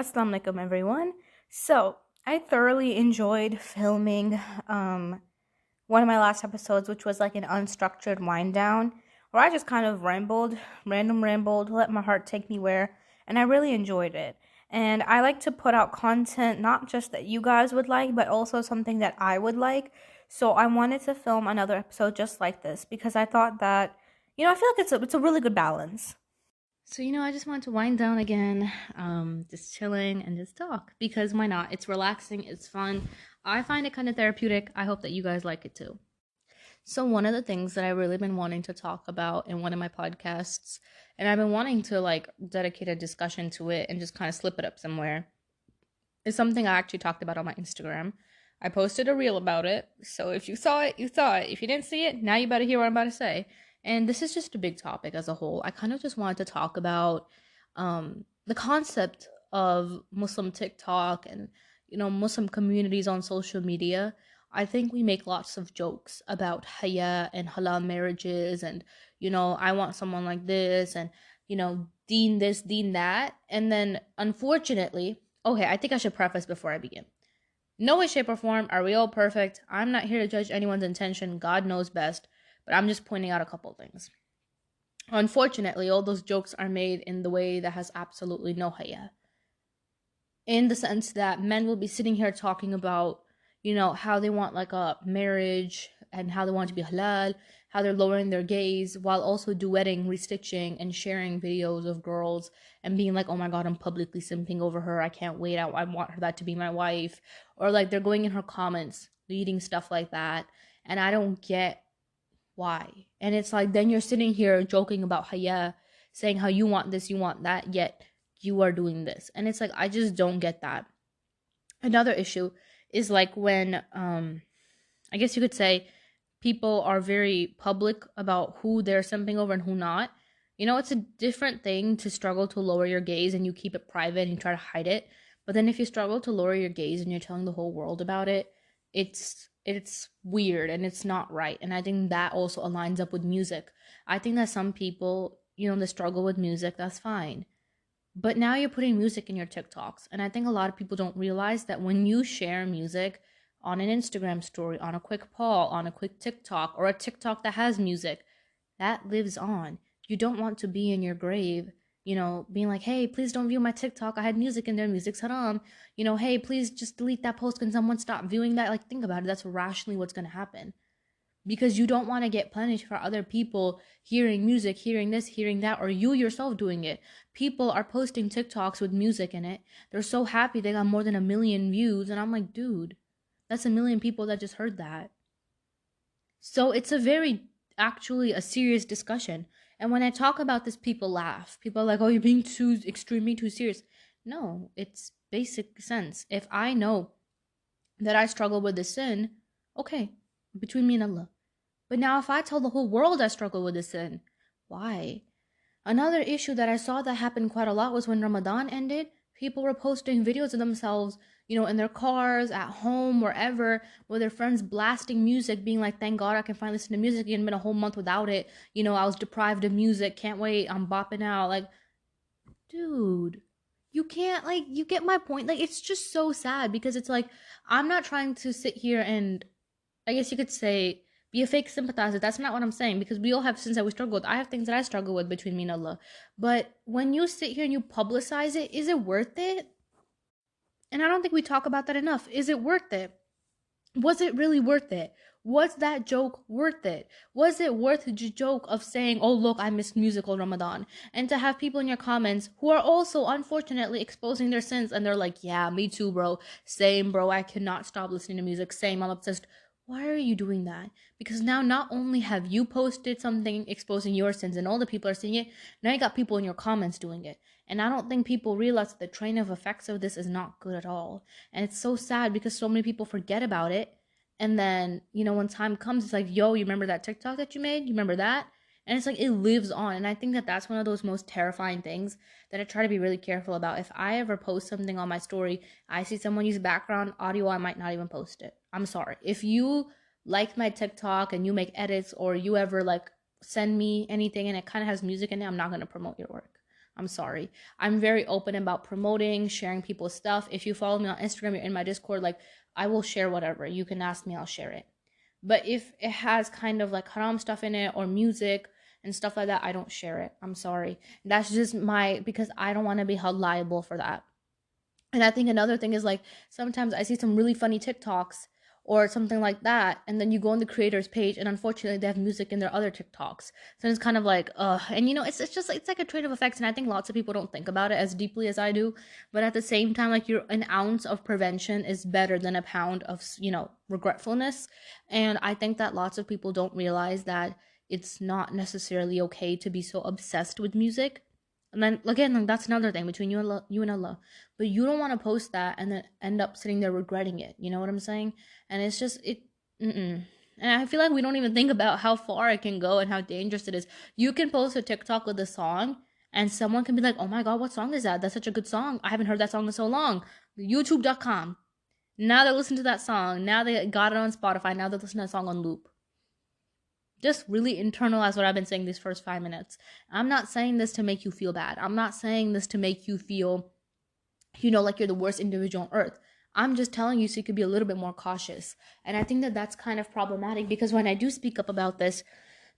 Assalamu alaikum, everyone. So, I thoroughly enjoyed filming one of my last episodes, which was like an unstructured wind down, where I just kind of rambled, let my heart take me where, and I really enjoyed it. And I like to put out content not just that you guys would like, but also something that I would like. So, I wanted to film another episode just like this because I thought that, I feel like it's a really good balance. So, I just wanted to wind down again, just chilling and just talk because why not? It's relaxing, it's fun. I find it kind of therapeutic. I hope that you guys like it too. So, one of the things that I've really been wanting to talk about in one of my podcasts, and I've been wanting to like dedicate a discussion to it and just kind of slip it up somewhere, is something I actually talked about on my Instagram. I posted a reel about it. So, if you saw it, you saw it. If you didn't see it, now you better hear what I'm about to say. And this is just a big topic as a whole. I kind of just wanted to talk about the concept of Muslim TikTok and, Muslim communities on social media. I think we make lots of jokes about haya and halal marriages and, I want someone like this and, deen this, deen that. And then, unfortunately, okay, I think I should preface before I begin. No way, shape, or form are we all perfect. I'm not here to judge anyone's intention. God knows best. But I'm just pointing out a couple things. Unfortunately, all those jokes are made in the way that has absolutely no haya. In the sense that men will be sitting here talking about, how they want like a marriage and how they want to be halal, how they're lowering their gaze while also duetting, restitching, and sharing videos of girls and being like, oh my god, I'm publicly simping over her. I can't wait. I want her that to be my wife. Or like they're going in her comments, reading stuff like that. And I don't get why. And it's like then you're sitting here joking about haya, saying how you want this, you want that, yet you are doing this. And it's like I just don't get that. Another issue is like when I guess you could say people are very public about who they're simping over and who not. It's a different thing to struggle to lower your gaze and you keep it private and you try to hide it. But then if you struggle to lower your gaze and you're telling the whole world about it, it's weird and it's not right. And I think that also aligns up with music. I think that some people, they struggle with music, that's fine. But now you're putting music in your TikToks. And I think a lot of people don't realize that when you share music on an Instagram story, on a quick poll, on a quick TikTok, or a TikTok that has music, that lives on. You don't want to be in your grave, being like, hey, please don't view my TikTok. I had music in there. Music's haram. Hey, please just delete that post. Can someone stop viewing that? Like, think about it. That's rationally what's going to happen. Because you don't want to get punished for other people hearing music, hearing this, hearing that, or you yourself doing it. People are posting TikToks with music in it. They're so happy they got more than 1 million views. And I'm like, dude, that's 1 million people that just heard that. So it's actually a serious discussion. And when I talk about this, people laugh. People are like, oh, you're being too extreme, being too serious. No, it's basic sense. If I know that I struggle with this sin, okay, between me and Allah. But now if I tell the whole world I struggle with this sin, why? Another issue that I saw that happened quite a lot was when Ramadan ended, people were posting videos of themselves, in their cars, at home, wherever, with their friends blasting music, being like, thank God I can finally listen to music again. Been a whole month without it. I was deprived of music. Can't wait. I'm bopping out. Like, dude, you can't, like, you get my point. Like, it's just so sad because it's like, I'm not trying to sit here and, I guess you could say, be a fake sympathizer. That's not what I'm saying because we all have sins that we struggle with. I have things that I struggle with between me and Allah. But when you sit here and you publicize it, is it worth it? And I don't think we talk about that enough. Is it worth it? Was it really worth it? Was that joke worth it? Was it worth the joke of saying, oh, look, I missed musical Ramadan? And to have people in your comments who are also, unfortunately, exposing their sins. And they're like, yeah, me too, bro. Same, bro. I cannot stop listening to music. Same, I'm obsessed. Why are you doing that? Because now not only have you posted something exposing your sins and all the people are seeing it, now you got people in your comments doing it. And I don't think people realize that the train of effects of this is not good at all. And it's so sad because so many people forget about it. And then, when time comes, it's like, yo, you remember that TikTok that you made? You remember that? And it's like, it lives on. And I think that that's one of those most terrifying things that I try to be really careful about. If I ever post something on my story, I see someone use background audio, I might not even post it. I'm sorry. If you like my TikTok and you make edits or you ever like send me anything and it kind of has music in it, I'm not going to promote your work. I'm sorry. I'm very open about promoting, sharing people's stuff. If you follow me on Instagram, you're in my Discord, like I will share whatever. You can ask me, I'll share it. But if it has kind of like haram stuff in it or music and stuff like that, I don't share it. I'm sorry. That's just because I don't want to be held liable for that. And I think another thing is like sometimes I see some really funny TikToks or something like that, and then you go on the creator's page, and unfortunately they have music in their other TikToks. So it's kind of like, and it's just it's like a trade of effects, and I think lots of people don't think about it as deeply as I do. But at the same time, like an ounce of prevention is better than a pound of regretfulness, and I think that lots of people don't realize that it's not necessarily okay to be so obsessed with music. And then again, like that's another thing between you and Allah. But you don't want to post that and then end up sitting there regretting it. You know what I'm saying? And it's just it. Mm-mm. And I feel like we don't even think about how far it can go and how dangerous it is. You can post a TikTok with a song, and someone can be like, "Oh my God, what song is that? That's such a good song. I haven't heard that song in so long." YouTube.com. Now they're listening to that song. Now they got it on Spotify. Now they're listening to that song on loop. Just really internalize what I've been saying these first 5 minutes. I'm not saying this to make you feel bad. I'm not saying this to make you feel, like you're the worst individual on earth. I'm just telling you so you could be a little bit more cautious. And I think that that's kind of problematic because when I do speak up about this,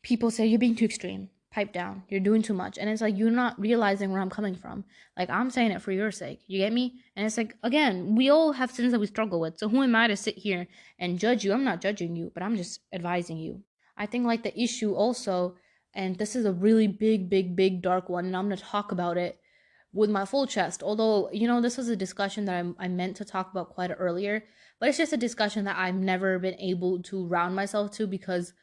people say, you're being too extreme. Pipe down. You're doing too much. And it's like, you're not realizing where I'm coming from. Like, I'm saying it for your sake. You get me? And it's like, again, we all have sins that we struggle with. So who am I to sit here and judge you? I'm not judging you, but I'm just advising you. I think like the issue also, and this is a really big, big, big dark one, and I'm going to talk about it with my full chest. Although, this was a discussion that I meant to talk about quite earlier, but it's just a discussion that I've never been able to round myself to because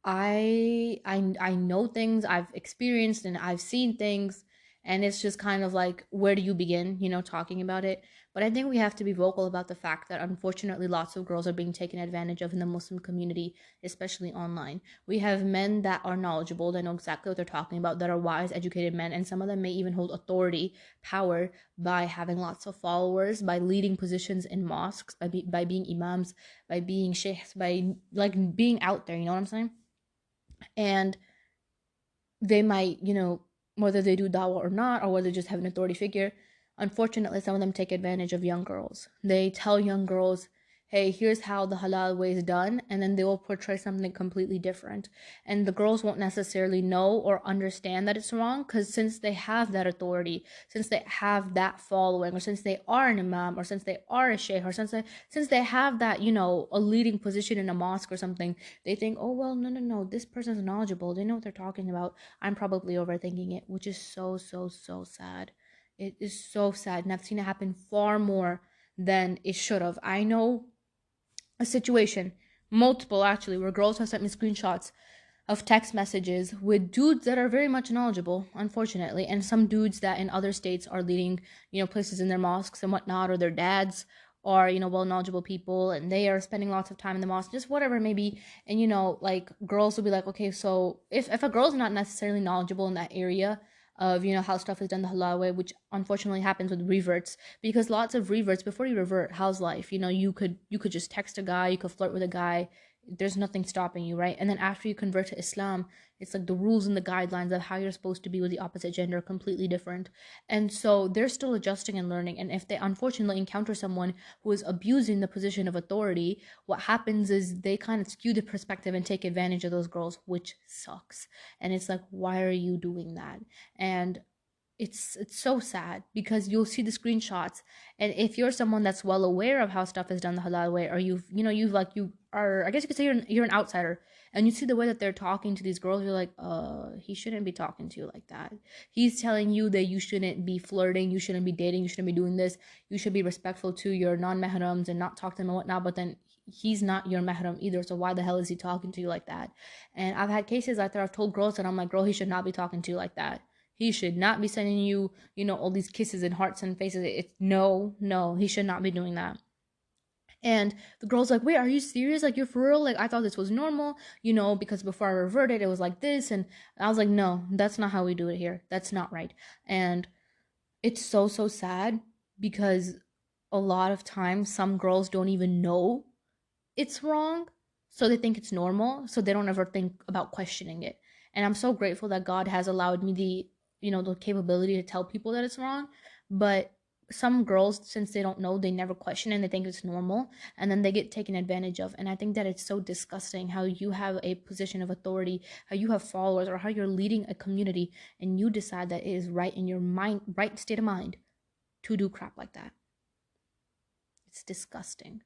I know things, I've experienced and I've seen things, and it's just kind of like, where do you begin, talking about it? But I think we have to be vocal about the fact that unfortunately lots of girls are being taken advantage of in the Muslim community, especially online. We have men that are knowledgeable, that know exactly what they're talking about, that are wise, educated men, and some of them may even hold authority, power, by having lots of followers, by leading positions in mosques, by being imams, by being sheikhs, by like being out there, you know what I'm saying? And they might, whether they do dawah or not, or whether they just have an authority figure, unfortunately, some of them take advantage of young girls. They tell young girls, hey, here's how the halal way is done, and then they will portray something completely different. And the girls won't necessarily know or understand that it's wrong, because since they have that authority, since they have that following, or since they are an imam, or since they are a sheikh, or since they have that, a leading position in a mosque or something, they think, oh, well, no, this person's knowledgeable. They know what they're talking about. I'm probably overthinking it, which is so, so, so sad. It is so sad, and I've seen it happen far more than it should have. I know a situation, multiple actually, where girls have sent me screenshots of text messages with dudes that are very much knowledgeable, unfortunately, and some dudes that in other states are leading, places in their mosques and whatnot, or their dads are, well knowledgeable people, and they are spending lots of time in the mosque, just whatever it may be. And like girls will be like, okay, so if a girl's not necessarily knowledgeable in that area of how stuff is done the halal way, which unfortunately happens with reverts, because lots of reverts, before you revert, how's life? You could just text a guy, you could flirt with a guy, there's nothing stopping you, right? And then after you convert to Islam, it's like the rules and the guidelines of how you're supposed to be with the opposite gender are completely different. And so they're still adjusting and learning. And if they unfortunately encounter someone who is abusing the position of authority, what happens is they kind of skew the perspective and take advantage of those girls, which sucks. And it's like, why are you doing that? And it's so sad because you'll see the screenshots, and if you're someone that's well aware of how stuff is done the halal way, or you are, I guess you could say you're an outsider, and you see the way that they're talking to these girls, you're like, he shouldn't be talking to you like that. He's telling you that you shouldn't be flirting, you shouldn't be dating, you shouldn't be doing this, you should be respectful to your non-mahrams and not talk to them and whatnot. But then he's not your mahram either, so why the hell is he talking to you like that? And I've had cases out there, I've told girls, and I'm like, girl, he should not be talking to you like that. He should not be sending you, all these kisses and hearts and faces. It's no, he should not be doing that. And the girl's like, wait, are you serious? Like, you're for real? Like, I thought this was normal, because before I reverted, it was like this. And I was like, no, that's not how we do it here. That's not right. And it's so, so sad because a lot of times some girls don't even know it's wrong. So they think it's normal. So they don't ever think about questioning it. And I'm so grateful that God has allowed me the capability to tell people that it's wrong. But some girls, since they don't know, they never question and they think it's normal, and then they get taken advantage of. And I think that it's so disgusting how you have a position of authority, how you have followers, or how you're leading a community, and you decide that it is right in your mind, right state of mind, to do crap like that. It's disgusting.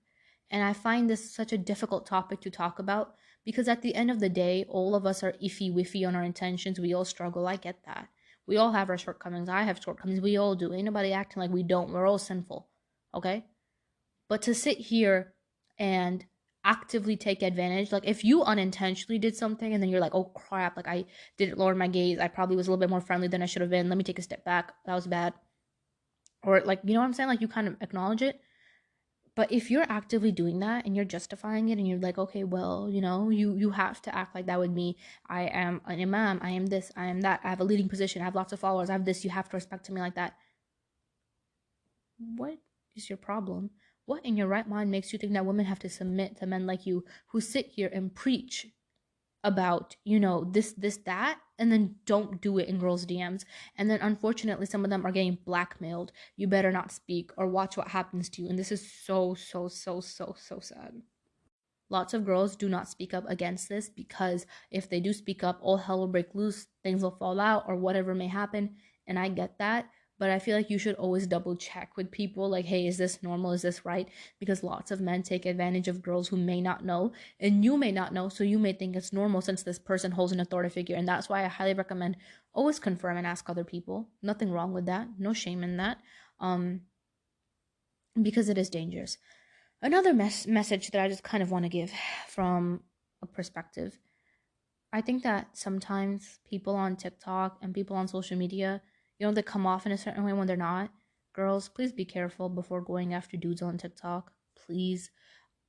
And I find this such a difficult topic to talk about because at the end of the day, all of us are iffy wiffy on our intentions. We all struggle. I get that. We all have our shortcomings. I have shortcomings. We all do. Ain't nobody acting like we don't. We're all sinful. Okay? But to sit here and actively take advantage, like if you unintentionally did something and then you're like, oh crap, like I didn't lower my gaze. I probably was a little bit more friendly than I should have been. Let me take a step back. That was bad. Or like, you know what I'm saying? Like you kind of acknowledge it. But if you're actively doing that and you're justifying it and you're like, okay, well, you have to act like that with me. I am an imam. I am this. I am that. I have a leading position. I have lots of followers. I have this. You have to respect me like that. What is your problem? What in your right mind makes you think that women have to submit to men like you who sit here and preach about, this, that, and then don't do it in girls' DMs? And then unfortunately, some of them are getting blackmailed. You better not speak or watch what happens to you. And this is so, so, so, so, so sad. Lots of girls do not speak up against this because if they do speak up, all hell will break loose, things will fall out, or whatever may happen. And I get that. But I feel like you should always double check with people like, hey, is this normal? Is this right? Because lots of men take advantage of girls who may not know, and you may not know, so you may think it's normal since this person holds an authority figure. And that's why I highly recommend always confirm and ask other people. Nothing wrong with that. No shame in that. Because it is dangerous. Another message that I just kind of want to give from a perspective. I think that sometimes people on TikTok and people on social media, they come off in a certain way when they're not. Girls, please be careful before going after dudes on TikTok. Please.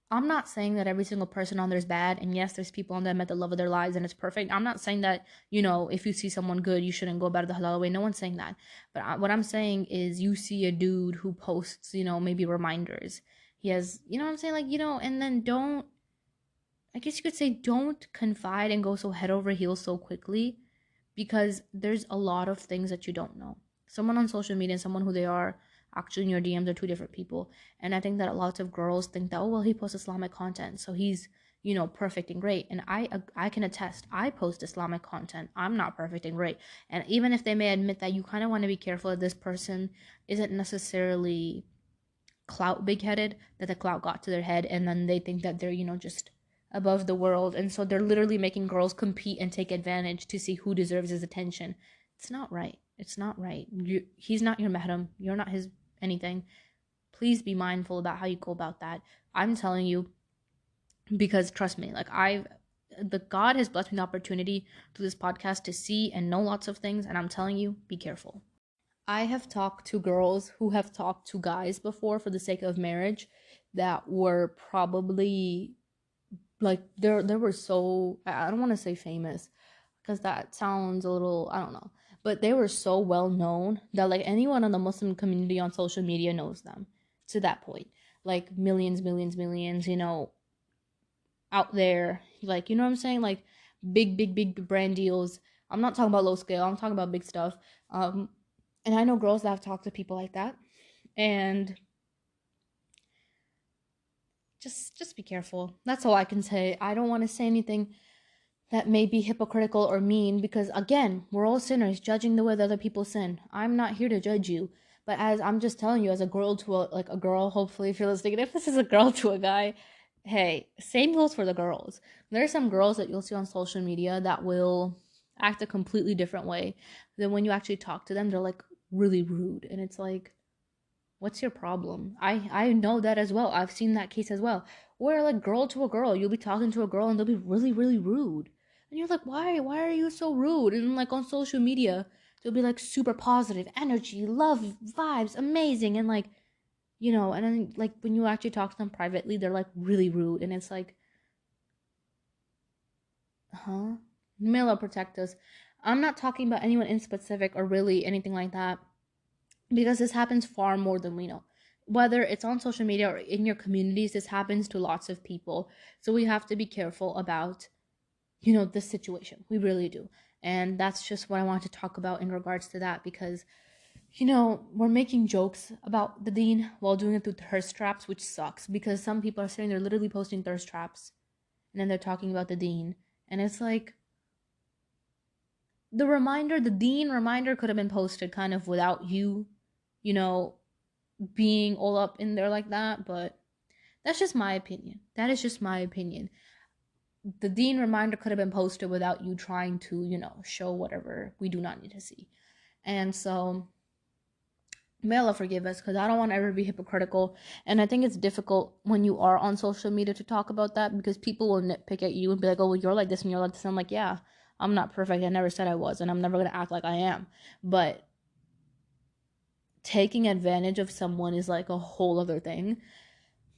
I'm not saying that every single person on there is bad, and yes, there's people on there met the love of their lives and it's perfect. I'm not saying that, if you see someone good, you shouldn't go about it the halal way. No one's saying that. But what I'm saying is you see a dude who posts, maybe reminders. He has, you know what I'm saying? Like, and then I guess you could say don't confide and go so head over heels so quickly because there's a lot of things that you don't know. Someone on social media and someone who they are actually in your DMs are two different people. And I think that lots of girls think that, oh, well, he posts Islamic content, so he's, perfect and great. And I can attest, I post Islamic content. I'm not perfect and great. And even if they may admit that, you kind of want to be careful that this person isn't necessarily clout big-headed, that the clout got to their head and then they think that they're, just above the world. And so they're literally making girls compete and take advantage to see who deserves his attention. It's not right. It's not right. He's not your mahram. You're not his anything. Please be mindful about how you go about that. I'm telling you, because trust me, like the God has blessed me the opportunity through this podcast to see and know lots of things, and I'm telling you, be careful. I have talked to girls who have talked to guys before for the sake of marriage that were probably like they were so, I don't want to say famous because that sounds a little, I don't know, but they were so well known that like anyone in the Muslim community on social media knows them to that point. Like millions, out there, like, you know what I'm saying? Like big brand deals. I'm not talking about low scale. I'm talking about big stuff. And I know girls that have talked to people like that, and just be careful. That's all I can say. I don't want to say anything that may be hypocritical or mean because again, we're all sinners judging the way that other people sin. I'm not here to judge you, but as I'm just telling you, as a girl to a girl, hopefully if you're listening, if this is a girl to a guy, hey, same goes for the girls. There are some girls that you'll see on social media that will act a completely different way. Then when you actually talk to them, they're like really rude, and it's like, what's your problem? I know that as well. I've seen that case as well. Where like girl to a girl, you'll be talking to a girl and they'll be really rude. And you're like, why are you so rude? And like on social media, they'll be like super positive, energy, love, vibes, amazing. And like, and then like when you actually talk to them privately, they're like really rude. And it's like, huh? May Allah protect us. I'm not talking about anyone in specific or really anything like that, because this happens far more than we know. Whether it's on social media or in your communities, this happens to lots of people. So we have to be careful about, this situation. We really do. And that's just what I want to talk about in regards to that, because we're making jokes about the dean while doing it through thirst traps, which sucks, because some people are sitting there literally posting thirst traps and then they're talking about the dean. And it's like, the dean reminder could have been posted kind of without you, you know, being all up in there like that. But that's just my opinion. That is just my opinion. The dean reminder could have been posted without you trying to, show whatever we do not need to see. And so, may Allah forgive us, because I don't want to ever be hypocritical. And I think it's difficult when you are on social media to talk about that, because people will nitpick at you and be like, oh, well, you're like this and you're like this. And I'm like, yeah, I'm not perfect. I never said I was, and I'm never going to act like I am. But taking advantage of someone is like a whole other thing,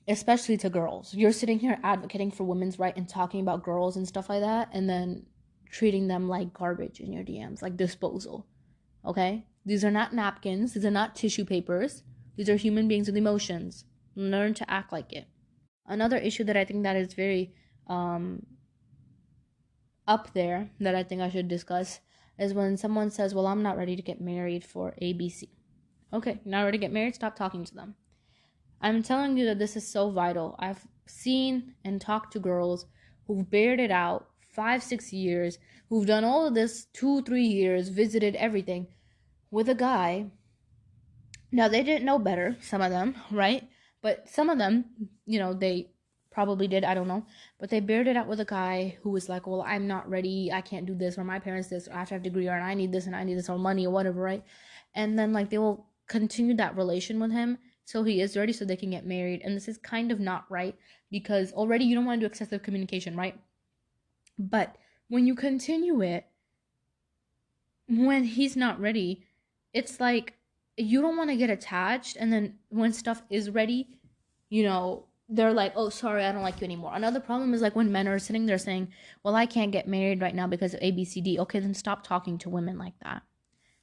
especially to girls. You're sitting here advocating for women's right and talking about girls and stuff like that, and then treating them like garbage in your DMs, like disposal. Okay? These are not napkins. These are not tissue papers. These are human beings with emotions. Learn to act like it. Another issue that I think that is very up there that I think I should discuss is when someone says, well, I'm not ready to get married for ABC. Okay, not ready to get married? Stop talking to them. I'm telling you that this is so vital. I've seen and talked to girls who've bared it out 5-6 years, who've done all of this 2-3 years, visited everything with a guy. Now, they didn't know better, some of them, right? But some of them, they probably did, I don't know. But they bared it out with a guy who was like, well, I'm not ready, I can't do this, or my parents this, or I have to have a degree, or I need this, and I need this, or money, or whatever, right? And then, they will continue that relation with him till he is ready so they can get married. And this is kind of not right, because already you don't want to do excessive communication, right? But when you continue it, when he's not ready, it's like you don't want to get attached, and then when stuff is ready, they're like, oh, sorry, I don't like you anymore. Another problem is when men are sitting there saying, well, I can't get married right now because of ABCD. Okay, then stop talking to women like that.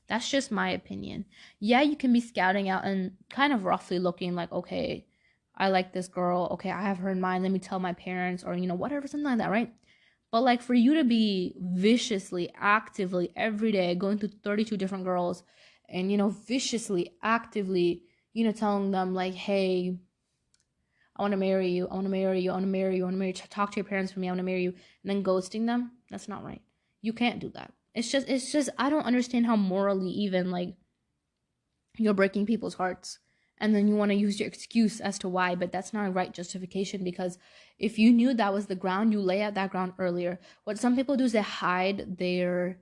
That's just my opinion. Yeah, you can be scouting out and kind of roughly looking like, okay, I like this girl. Okay, I have her in mind. Let me tell my parents, or, whatever, something like that, right? But for you to be viciously, actively, every day going through 32 different girls and, viciously, actively, telling them hey, I want to marry you, I want to marry you, I want to marry you, I want to marry you, talk to your parents for me, I want to marry you, and then ghosting them, that's not right. You can't do that. It's just, I don't understand how morally even, you're breaking people's hearts. And then you want to use your excuse as to why, but that's not a right justification, because if you knew that was the ground, you lay out that ground earlier. What some people do is they hide their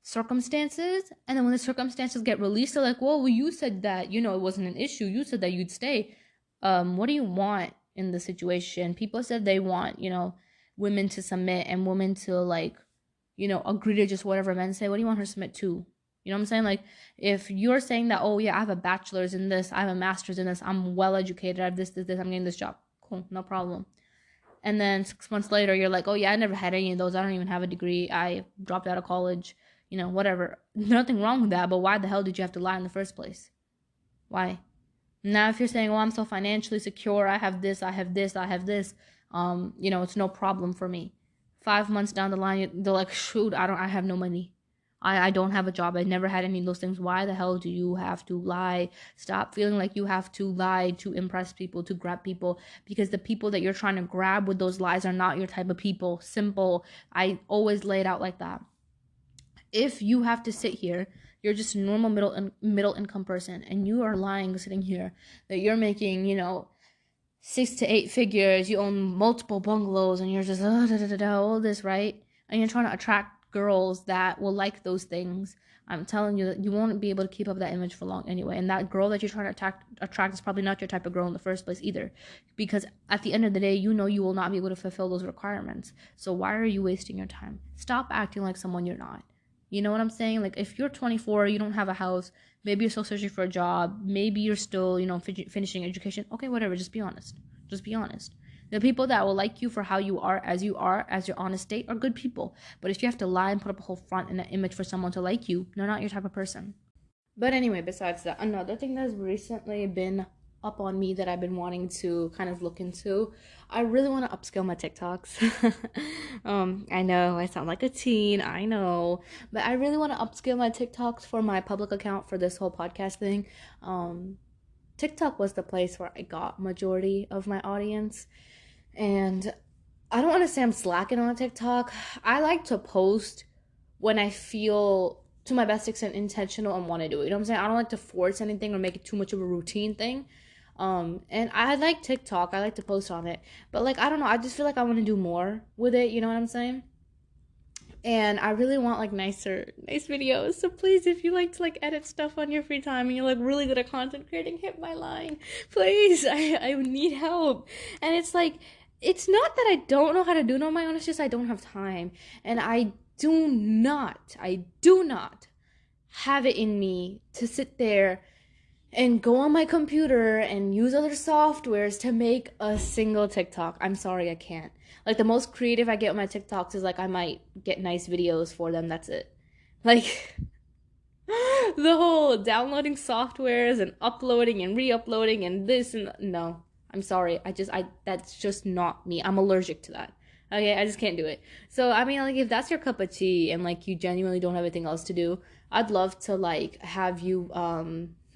circumstances, and then when the circumstances get released, they're like, well, you said that, it wasn't an issue. You said that you'd stay. What do you want in the situation? People said they want, women to submit and women to agree to just whatever men say. What do you want her to submit to? You know what I'm saying? If you're saying that, oh, yeah, I have a bachelor's in this, I have a master's in this, I'm well educated, I have this, I'm getting this job. Cool, no problem. And then 6 months later, you're like, oh, yeah, I never had any of those. I don't even have a degree. I dropped out of college, whatever. Nothing wrong with that, but why the hell did you have to lie in the first place? Why? Now, if you're saying, oh, I'm so financially secure, I have this, I have this, I have this, it's no problem for me. 5 months down the line, they're like, shoot, I have no money. I don't have a job. I never had any of those things. Why the hell do you have to lie? Stop feeling like you have to lie to impress people, to grab people, because the people that you're trying to grab with those lies are not your type of people. Simple. I always lay it out like that. If you have to sit here, you're just a normal middle income person, and you are lying sitting here that you're making, 6 to 8 figures, you own multiple bungalows, and you're just all this, right? And you're trying to attract girls that will like those things. I'm telling you that you won't be able to keep up that image for long anyway. And that girl that you're trying to attract is probably not your type of girl in the first place either. Because at the end of the day, you will not be able to fulfill those requirements. So why are you wasting your time? Stop acting like someone you're not. You know what I'm saying? If you're 24, you don't have a house, maybe you're still searching for a job, maybe you're still, finishing education. Okay, whatever, just be honest. Just be honest. The people that will like you for how you are, as your honest state, are good people. But if you have to lie and put up a whole front and an image for someone to like you, they're not your type of person. But anyway, besides that, another thing that's recently been up on me that I've been wanting to kind of look into. I really want to upscale my TikToks. I know I sound like a teen, I know, but I really want to upscale my TikToks for my public account for this whole podcast thing. TikTok was the place where I got majority of my audience, and I don't want to say I'm slacking on TikTok. I like to post when I feel to my best extent intentional and want to do it. You know what I'm saying? I don't like to force anything or make it too much of a routine thing. And I like TikTok. I like to post on it. But like, I don't know. I just feel like I want to do more with it. You know what I'm saying? And I really want like nice videos. So please, if you like to like edit stuff on your free time and you're like really good at content creating, hit my line. Please, I need help. And it's like, it's not that I don't know how to do it on my own. It's just I don't have time. And I do not have it in me to sit there and go on my computer and use other softwares to make a single TikTok. I'm sorry, I can't. Like, the most creative I get with my TikToks is like I might get nice videos for them. That's it. Like, the whole downloading softwares and uploading and re-uploading and this and no. I'm sorry. That's just not me. I'm allergic to that. Okay, I just can't do it. So, I mean, like, if that's your cup of tea and, like, you genuinely don't have anything else to do, I'd love to, like, have you,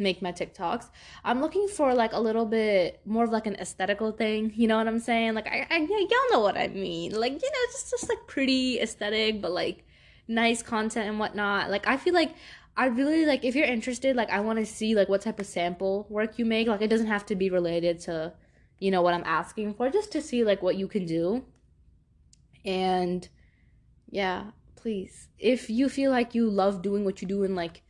make my TikToks. I'm looking for, like, a little bit more of, like, an aesthetical thing. You know what I'm saying? Like, y'all know what I mean. Like, you know, just, like, pretty aesthetic, but, like, nice content and whatnot. Like, I feel like I really, like, if you're interested, like, I want to see, like, what type of sample work you make. Like, it doesn't have to be related to, you know, what I'm asking for, just to see, like, what you can do. And yeah, please, if you feel like you love doing what you do, and like,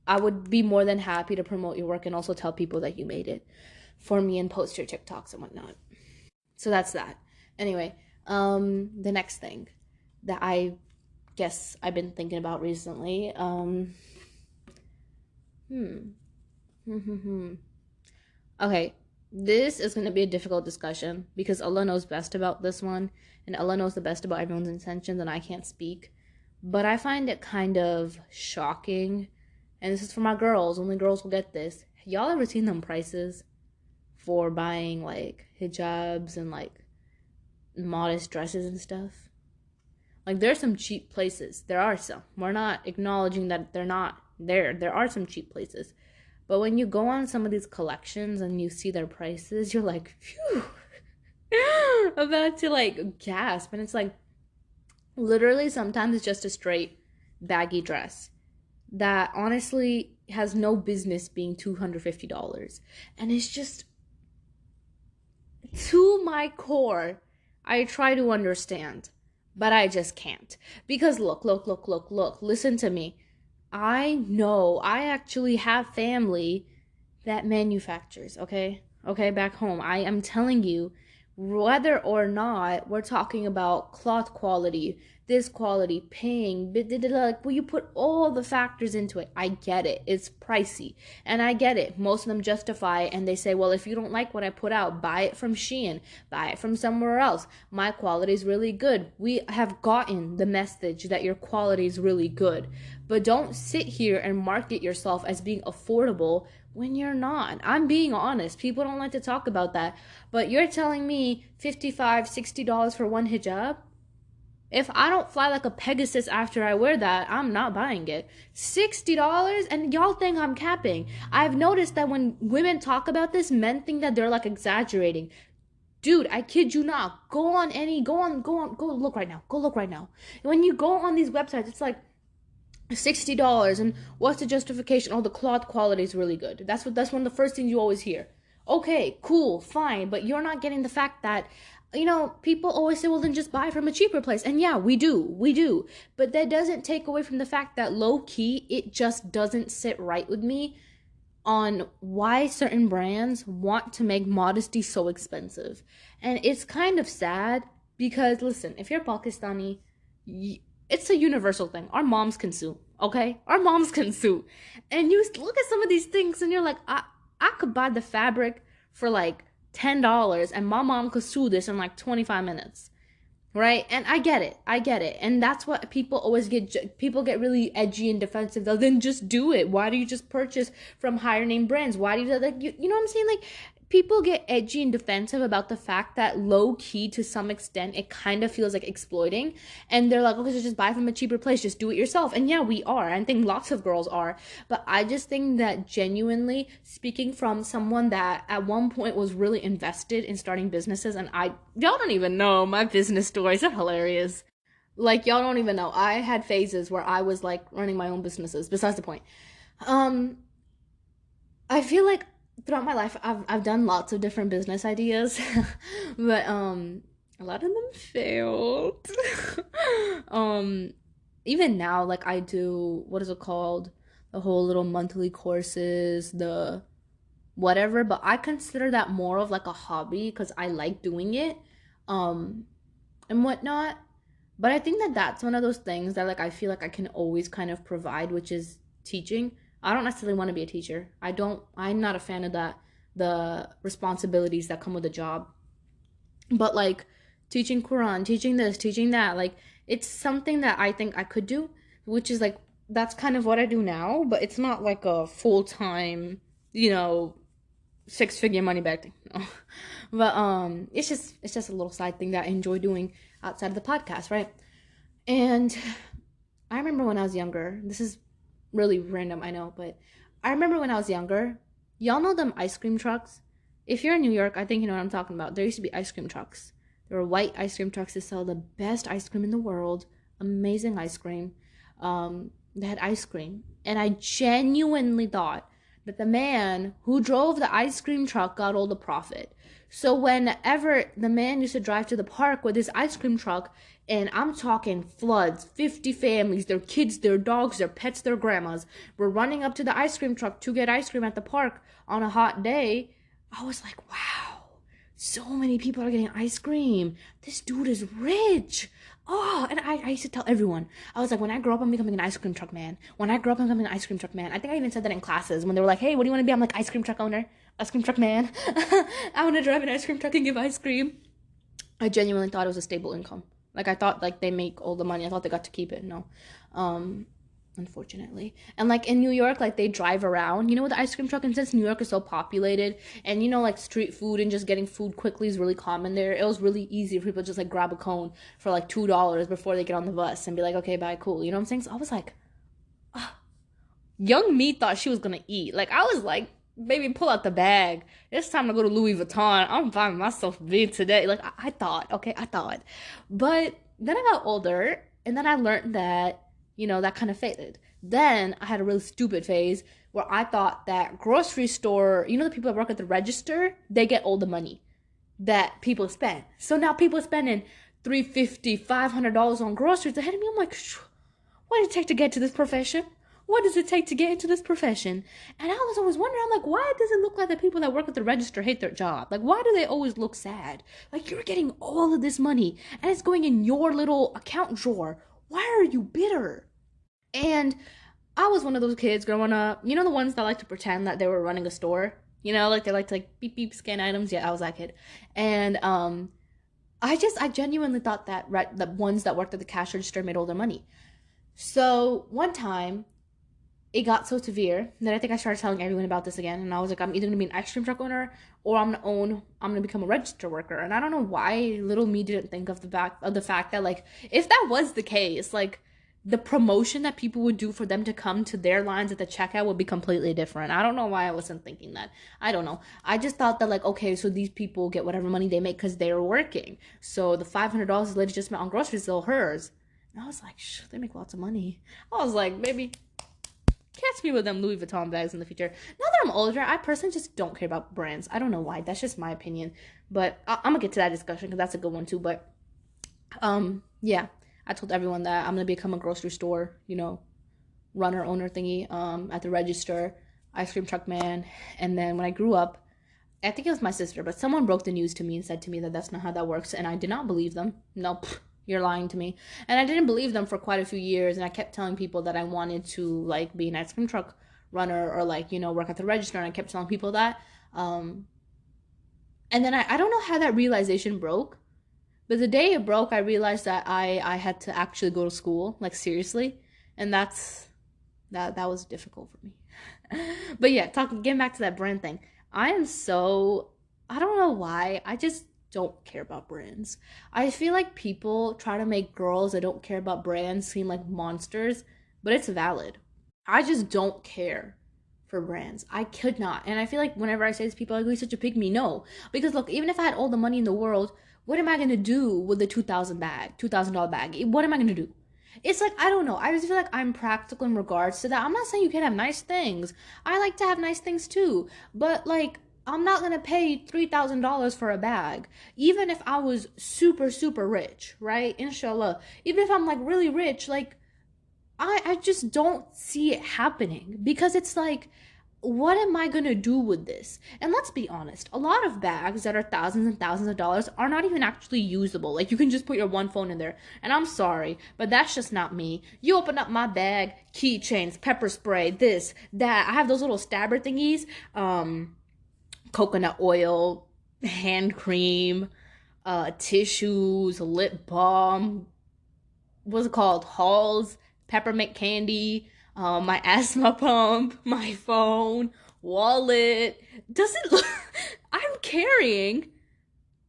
I would be more than happy to promote your work and also tell people that you made it for me and post your TikToks and whatnot. So that's that. Anyway, the next thing that I guess I've been thinking about recently, okay, this is going to be a difficult discussion because Allah knows best about this one, and Allah knows the best about everyone's intentions, and I can't speak. But I find it kind of shocking, and this is for my girls. Only girls will get this. Y'all ever seen them prices for buying, like, hijabs and, like, modest dresses and stuff? Like, there are some cheap places. There are some. We're not acknowledging that they're not there. There are some cheap places. But when you go on some of these collections and you see their prices, you're like, phew, about to, like, gasp. And it's like, literally, sometimes it's just a straight baggy dress that honestly has no business being $250. And it's just, to my core, I try to understand, but I just can't. Because look, listen to me. I know I actually have family that manufactures, okay, back home. I am telling you, whether or not we're talking about cloth quality, this quality, paying, like, when you put all the factors into it, I get it. It's pricey. And I get it. Most of them justify it, and they say, well, if you don't like what I put out, buy it from Shein, buy it from somewhere else. My quality is really good. We have gotten the message that your quality is really good. But don't sit here and market yourself as being affordable when you're not. I'm being honest. People don't like to talk about that. But you're telling me $55, $60 for one hijab? If I don't fly like a Pegasus after I wear that, I'm not buying it. $60? And y'all think I'm capping. I've noticed that when women talk about this, men think that they're like exaggerating. Dude, I kid you not. Go look right now. Go look right now. When you go on these websites, it's like $60, and what's the justification? Oh, the cloth quality is really good. That's one of the first things you always hear. Okay, cool, fine, but you're not getting the fact that, you know, people always say, well, then just buy from a cheaper place. And yeah, we do. But that doesn't take away from the fact that low key, it just doesn't sit right with me on why certain brands want to make modesty so expensive. And it's kind of sad because, listen, if you're Pakistani, it's a universal thing. Our moms can sue, okay? Our moms can sue. And you look at some of these things and you're like, I could buy the fabric for like $10 and my mom could sue this in like 25 minutes. right? And I get it, and that's what people always people get really edgy and defensive. They'll then just do it. Why do you just purchase from higher name brands? Why do you, like, you know what I'm saying? Like, people get edgy and defensive about the fact that low key, to some extent, it kind of feels like exploiting, and they're like, okay, so just buy from a cheaper place, just do it yourself. And yeah, we are, I think lots of girls are, but I just think that, genuinely speaking from someone that at one point was really invested in starting businesses, and y'all don't even know my business stories are hilarious. Like, y'all don't even know, I had phases where I was like running my own businesses. Besides the point. um I feel like throughout my life, I've done lots of different business ideas, but a lot of them failed. um, Even now, like, I do, what is it called? The whole little monthly courses, the whatever. But I consider that more of like a hobby because I like doing it, um, and whatnot. But I think that that's one of those things that, like, I feel like I can always kind of provide, which is teaching. I don't necessarily want to be a teacher. I'm not a fan of that, the responsibilities that come with a job. But like, teaching Quran, teaching this, teaching that, like, it's something that I think I could do, which is like, that's kind of what I do now, but it's not like a full-time, you know, six-figure money back thing. No. But it's just a little side thing that I enjoy doing outside of the podcast, right? And I remember when I was younger, this is really random, I know, but I remember when I was younger, y'all know them ice cream trucks? If you're in New York, I think you know what I'm talking about. There used to be ice cream trucks. There were white ice cream trucks that sell the best ice cream in the world, amazing ice cream. They had ice cream. And I genuinely thought that the man who drove the ice cream truck got all the profit. So whenever the man used to drive to the park with his ice cream truck, and I'm talking floods, 50 families, their kids, their dogs, their pets, their grandmas, were running up to the ice cream truck to get ice cream at the park on a hot day, I was like, wow, so many people are getting ice cream. This dude is rich. Oh, and I used to tell everyone. I was like, when I grow up, I'm becoming an ice cream truck man. When I grow up, I'm becoming an ice cream truck man. I think I even said that in classes when they were like, hey, what do you want to be? I'm like, ice cream truck owner, ice cream truck man. I want to drive an ice cream truck and give ice cream. I genuinely thought it was a stable income. Like, I thought, like, they make all the money. I thought they got to keep it. No. Unfortunately. And like in New York, like, they drive around, you know, with the ice cream truck. And since New York is so populated, and you know, like, street food and just getting food quickly is really common there, it was really easy for people to just like grab a cone for like $2 before they get on the bus and be like, okay, bye, cool. You know what I'm saying? So I was like, young me thought she was gonna eat. Like, I was like, baby, pull out the bag. It's time to go to Louis Vuitton. I'm buying myself big today. Like, I thought, okay, I thought. But then I got older, and then I learned that, you know, that kind of faded. Then I had a really stupid phase where I thought that grocery store, you know, the people that work at the register, they get all the money that people spend. So now people are spending $350, $500 on groceries ahead of me. I'm like, what does it take to get to this profession? What does it take to get into this profession? And I was always wondering, I'm like, why does it look like the people that work at the register hate their job? Like, why do they always look sad? Like, you're getting all of this money and it's going in your little account drawer. Why are you bitter? And I was one of those kids growing up, you know, the ones that like to pretend that they were running a store, you know, like they like to like beep beep scan items. Yeah, I was that kid. And I genuinely thought that the ones that worked at the cash register made all their money. So one time it got so severe that I think I started telling everyone about this again. And I was like, I'm either gonna be an ice cream truck owner, or I'm gonna become a register worker. And I don't know why little me didn't think of the fact that, like, if that was the case, like, the promotion that people would do for them to come to their lines at the checkout would be completely different. I don't know why I wasn't thinking that. I don't know. I just thought that, like, okay, so these people get whatever money they make because they're working. So the $500 the lady just spent on groceries is all hers. And I was like, they make lots of money. I was like, maybe catch me with them Louis Vuitton bags in the future. Now that I'm older, I personally just don't care about brands. I don't know why. That's just my opinion. But I'm gonna get to that discussion because that's a good one too. But yeah, I told everyone that I'm gonna become a grocery store, you know, runner owner thingy, at the register, ice cream truck man. And then when I grew up, I think it was my sister, but someone broke the news to me and said to me that that's not how that works, and I did not believe them. Nope. You're lying to me. And I didn't believe them for quite a few years, and I kept telling people that I wanted to, like, be an ice cream truck runner or, like, you know, work at the register, and I kept telling people that. And then I don't know how that realization broke, But the day it broke, I realized that I had to actually go to school, like seriously, and that was difficult for me. But yeah, getting back to that brand thing. I am so I don't know why. I just don't care about brands. I feel like people try to make girls that don't care about brands seem like monsters, but it's valid. I just don't care for brands. I could not. And I feel like whenever I say this, people are like, "Oh, you're such a pygmy." No. Because look, even if I had all the money in the world, what am I gonna do with the $2,000 bag? What am I gonna do? It's like, I don't know. I just feel like I'm practical in regards to that. I'm not saying you can't have nice things. I like to have nice things too. But like, I'm not gonna pay $3,000 for a bag. Even if I was super, super rich, right? Inshallah. Even if I'm like really rich, like I just don't see it happening because it's like, what am I gonna do with this? And let's be honest, a lot of bags that are thousands and thousands of dollars are not even actually usable. Like, you can just put your one phone in there. And I'm sorry, but that's just not me. You open up my bag, keychains, pepper spray, this, that. I have those little stabber thingies, coconut oil, hand cream, tissues, lip balm, what's it called? Halls, peppermint candy, my asthma pump, my phone, wallet. Doesn't look. I'm carrying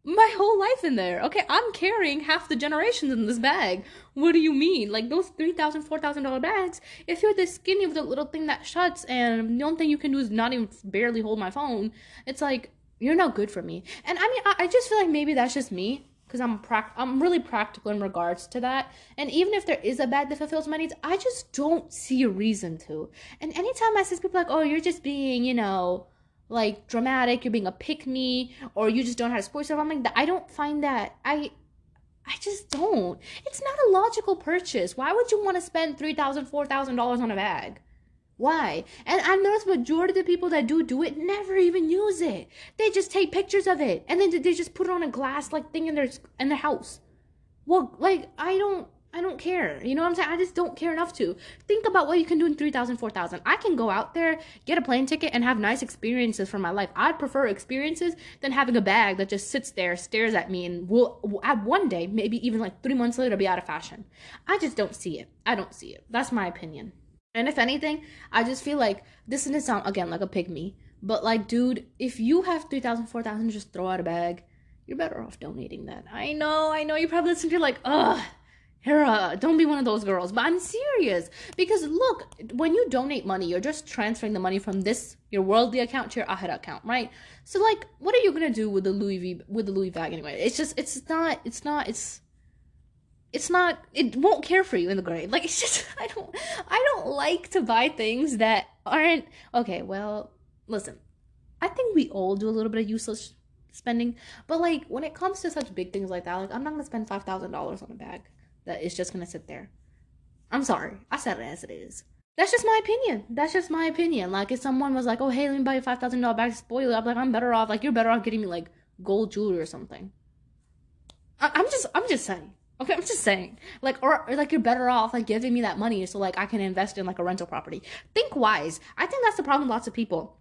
my whole life in there. Okay, I'm carrying half the generations in this bag. What do you mean? Like those $3,000, $4,000 bags, if you're this skinny with a little thing that shuts and the only thing you can do is not even barely hold my phone, it's like, you're not good for me. And I mean, I just feel like maybe that's just me because I'm really practical in regards to that. And even if there is a bag that fulfills my needs, I just don't see a reason to. And anytime I see people like, oh, you're just being, like dramatic, you're being a pick me, or you just don't know how to support yourself. I'm like, I don't find that. I just don't. It's not a logical purchase. Why would you want to spend $3,000, $4,000 on a bag? Why? And I noticed majority of the people that do it never even use it. They just take pictures of it and then they just put it on a glass like thing in their house. Well, like I don't care. You know what I'm saying? I just don't care enough to. Think about what you can do in 3,000, 4,000. I can go out there, get a plane ticket, and have nice experiences for my life. I'd prefer experiences than having a bag that just sits there, stares at me, and will at one day, maybe even like 3 months later, be out of fashion. I just don't see it. I don't see it. That's my opinion. And if anything, I just feel like this doesn't sound again like a pygmy, but like, dude, if you have 3,000, 4,000, just throw out a bag, you're better off donating that. I know. You probably listen to, you're like, ugh, Hera, don't be one of those girls. But I'm serious. Because look, when you donate money, you're just transferring the money from your worldly account to your Ahira account, right? So like, what are you gonna do with the Louis bag anyway? It won't care for you in the grave. Like, it's just, I don't like to buy things that aren't, okay, well, listen, I think we all do a little bit of useless spending, but like, when it comes to such big things like that, like, I'm not gonna spend $5,000 on a bag that is just gonna sit there. I'm sorry, I said it as it is. That's just my opinion. That's just my opinion. Like, if someone was like, oh, hey, let me buy you a $5,000 bag to spoil it, I'm like, I'm better off, like, you're better off getting me like gold jewelry or something. I'm just saying. Okay, I'm just saying. Like, or like, you're better off like giving me that money so like I can invest in like a rental property. Think wise. I think that's the problem with lots of people.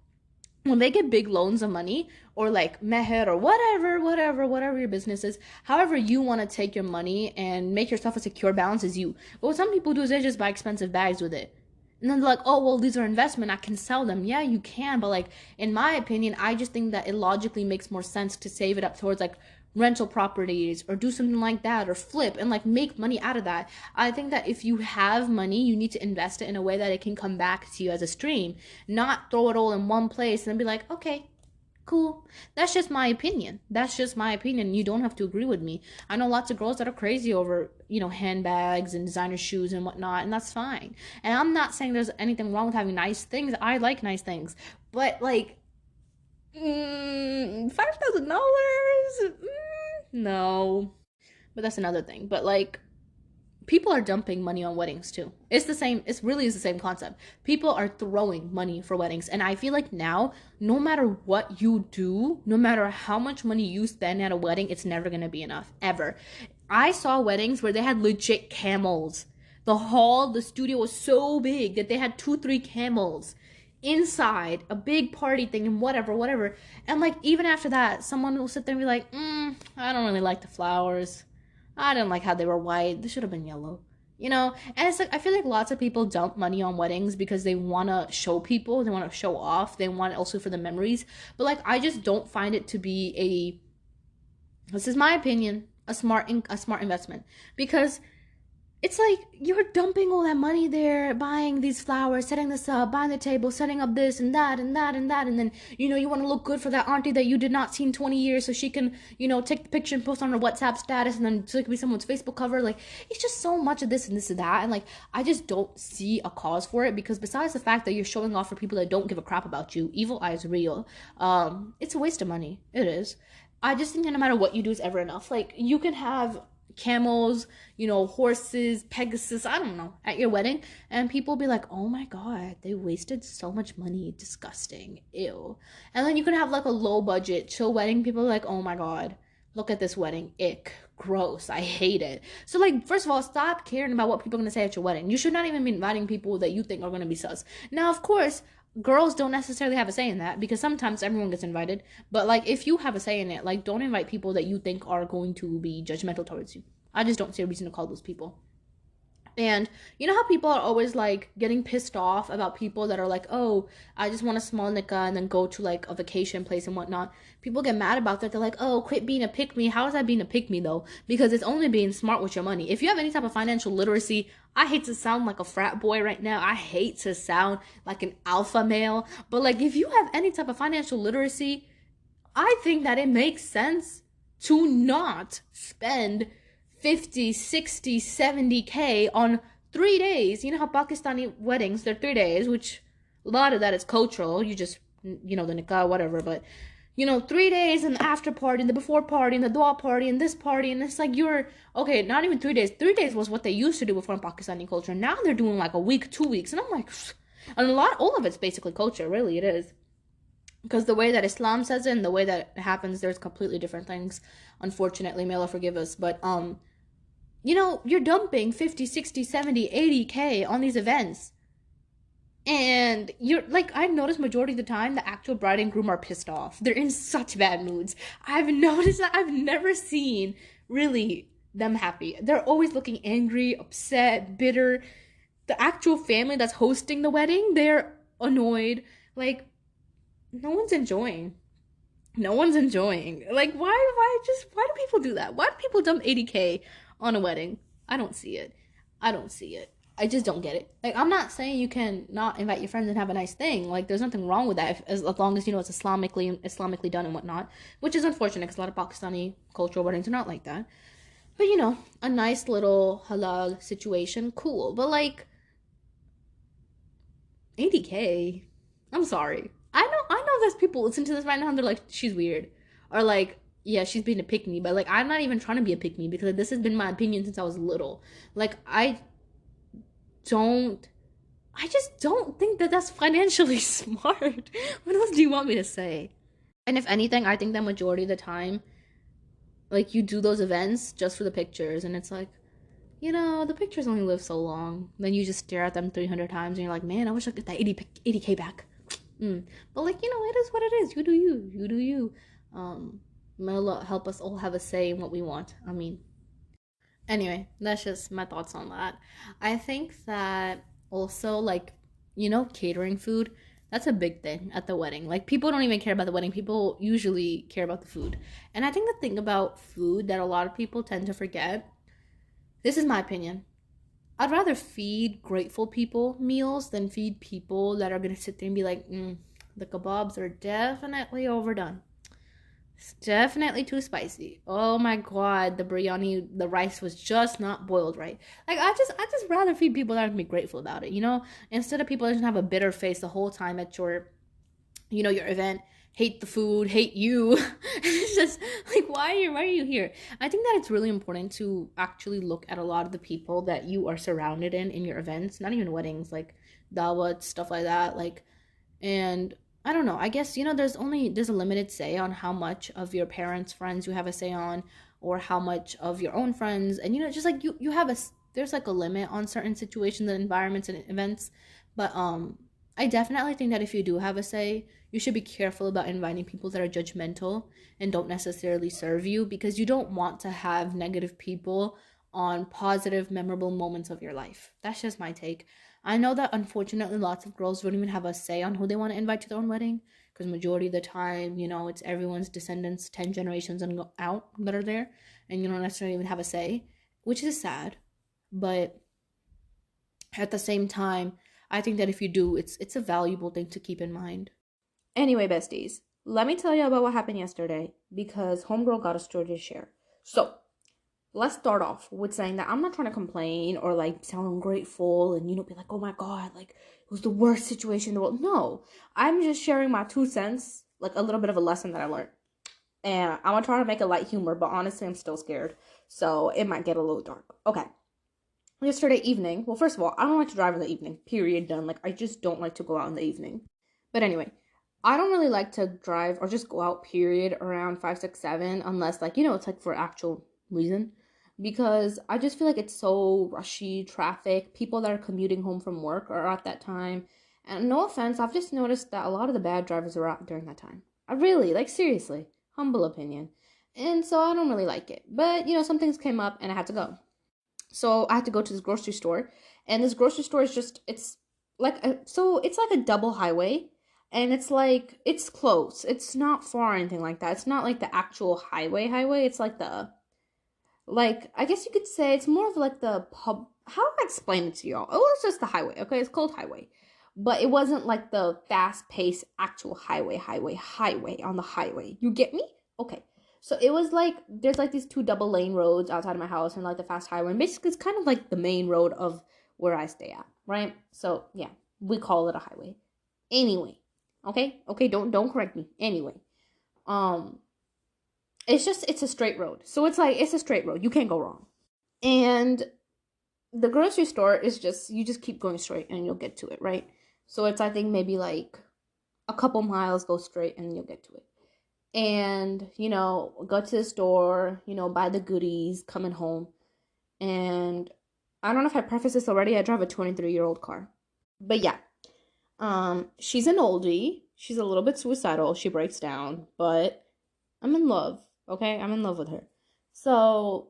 When they get big loans of money or like meher or whatever your business is, however you want to take your money and make yourself a secure balance is you. But what some people do is they just buy expensive bags with it. And then they're like, oh, well, these are investment. I can sell them. Yeah, you can. But like, in my opinion, I just think that it logically makes more sense to save it up towards like rental properties or do something like that or flip and like make money out of that. I think that if you have money, you need to invest it in a way that it can come back to you as a stream, not throw it all in one place and be like, okay, cool. That's just my opinion. That's just my opinion. You don't have to agree with me. I know lots of girls that are crazy over, handbags and designer shoes and whatnot, and that's fine. And I'm not saying there's anything wrong with having nice things. I like nice things. But like, $5,000? No. But that's another thing. But like, people are dumping money on weddings too. It's really is the same concept. People are throwing money for weddings. And I feel like now, no matter what you do, no matter how much money you spend at a wedding, it's never going to be enough. Ever. I saw weddings where they had legit camels. The studio was so big that they had 2, 3 camels inside a big party thing and whatever. And like, even after that, someone will sit there and be like, I don't really like the flowers. I didn't like how they were white. They should have been yellow. And it's like I feel like lots of people dump money on weddings because they want to show people, they want to show off, they want it also for the memories. But like I just don't find it to be this is my opinion, a smart investment, because it's like you're dumping all that money there, buying these flowers, setting this up, buying the table, setting up this and that and that and that, and then you want to look good for that auntie that you did not see in 20 years, so she can take the picture and post on her WhatsApp status, and then so it could be someone's Facebook cover. Like it's just so much of this and this and that, and like I just don't see a cause for it, because besides the fact that you're showing off for people that don't give a crap about you, evil eye is real. It's a waste of money. It is. I just think that no matter what you do is ever enough. Like you can have camels, horses, Pegasus, I don't know, at your wedding, and people be like, oh my god, they wasted so much money, disgusting, ew. And then you can have like a low budget chill wedding, people are like, oh my god, look at this wedding, ick, gross, I hate it. So like, first of all, stop caring about what people are gonna say at your wedding. You should not even be inviting people that you think are gonna be sus. Now of course, girls don't necessarily have a say in that, because sometimes everyone gets invited, but like if you have a say in it, like don't invite people that you think are going to be judgmental towards you. I just don't see a reason to call those people. And you know how people are always like getting pissed off about people that are like, oh, I just want a small nikah and then go to like a vacation place and whatnot. People get mad about that. They're like, oh, quit being a pick me. How is that being a pick me though? Because it's only being smart with your money. If you have any type of financial literacy, I hate to sound like a frat boy right now. I hate to sound like an alpha male. But like if you have any type of financial literacy, I think that it makes sense to not spend 50, 60, 70K on 3 days. You know how Pakistani weddings, they're 3 days, which a lot of that is cultural. You just, the nikah, whatever. But, 3 days and the after party and the before party and the dua party and this party. And it's like okay, not even 3 days. 3 days was what they used to do before in Pakistani culture. Now they're doing like a week, 2 weeks. And I'm like, and all of it's basically culture. Really, it is. Because the way that Islam says it and the way that it happens, there's completely different things. Unfortunately, may Allah forgive us. But, you're dumping 50, 60, 70, 80K on these events. And you're like, I've noticed majority of the time the actual bride and groom are pissed off. They're in such bad moods. I've noticed that. I've never seen really them happy. They're always looking angry, upset, bitter. The actual family that's hosting the wedding, they're annoyed. Like, no one's enjoying. No one's enjoying. Like, why do people do that? Why do people dump 80K on a wedding? I don't see it. I don't see it. I just don't get it. Like, I'm not saying you can not invite your friends and have a nice thing. Like, there's nothing wrong with that as long as, it's Islamically done and whatnot. Which is unfortunate because a lot of Pakistani cultural weddings are not like that. But, a nice little halal situation, cool. But, like, 80K? I'm sorry. I know there's people listening to this right now and they're like, she's weird. Or like, yeah, she's being a pick me. But like, I'm not even trying to be a pick me because this has been my opinion since I was little. Like, don't I just don't think that that's financially smart. What else do you want me to say? And if anything, I think that majority of the time, like you do those events just for the pictures, and it's like, the pictures only live so long. Then you just stare at them 300 times, and you're like, man, I wish I could get that 80K back. But like, it is what it is. You do you. You do you. May Allah help us all have a say in what we want. I mean, anyway, that's just my thoughts on that. I think that also, like, catering food, that's a big thing at the wedding. Like, people don't even care about the wedding. People usually care about the food. And I think the thing about food that a lot of people tend to forget, this is my opinion. I'd rather feed grateful people meals than feed people that are going to sit there and be like, the kebabs are definitely overdone. It's definitely too spicy. Oh my god, the biryani, the rice was just not boiled right. Like I just rather feed people that are gonna be grateful about it, Instead of people that just have a bitter face the whole time at your your event, hate the food, hate you. It's just like why are you here? I think that it's really important to actually look at a lot of the people that you are surrounded in your events, not even weddings, like dawat, stuff like that, like and I don't know. I guess, there's a limited say on how much of your parents' friends you have a say on, or how much of your own friends. And, just like you have there's like a limit on certain situations and environments and events. But, I I definitely think that if you do have a say, you should be careful about inviting people that are judgmental and don't necessarily serve you, because you don't want to have negative people on positive, memorable moments of your life. That's just my take. I know that unfortunately lots of girls don't even have a say on who they want to invite to their own wedding, because majority of the time, it's everyone's descendants 10 generations and out that are there, and you don't necessarily even have a say, which is sad. But at the same time, I think that if you do, it's a valuable thing to keep in mind. Anyway, besties, let me tell you about what happened yesterday, because homegirl got a story to share. So let's start off with saying that I'm not trying to complain or like sound ungrateful and be like, oh my god, like it was the worst situation in the world. No, I'm just sharing my 2 cents, like a little bit of a lesson that I learned. And I'm gonna try to make a light humor, but honestly, I'm still scared, so it might get a little dark. Okay. Yesterday evening, well, first of all, I don't like to drive in the evening, period, done. Like, I just don't like to go out in the evening. But anyway, I don't really like to drive or just go out, period, around 5, 6, 7, unless, like, it's like for actual reason. Because I just feel like it's so rushy, traffic, people that are commuting home from work are at that time. And no offense, I've just noticed that a lot of the bad drivers are out during that time. I really, like, seriously, humble opinion. And so I don't really like it. But, some things came up and I had to go. So I had to go to this grocery store, and this grocery store is just it's like a double highway, and it's close. It's not far or anything like that. It's not like the actual highway. It's like I guess you could say it's more of like the pub. How do I explain it to y'all? Oh, it's just the highway. Okay, it's called highway, but it wasn't like the fast paced actual highway on the highway. You get me? Okay. So it was like there's like these two double lane roads outside of my house and like the fast highway. And basically it's kind of like the main road of where I stay at, right? So yeah, we call it a highway. Anyway, okay, don't correct me. Anyway, um, it's a straight road. So it's a straight road. You can't go wrong. And the grocery store is just you just keep going straight and you'll get to it, right? So it's I think maybe like a couple miles go straight and you'll get to it. And go to the store, buy the goodies coming home. And I don't know if I prefaced this already, I drive a 23-year-old car, but yeah, she's an oldie, she's a little bit suicidal, she breaks down, but I'm in love. Okay, I'm in love with her. So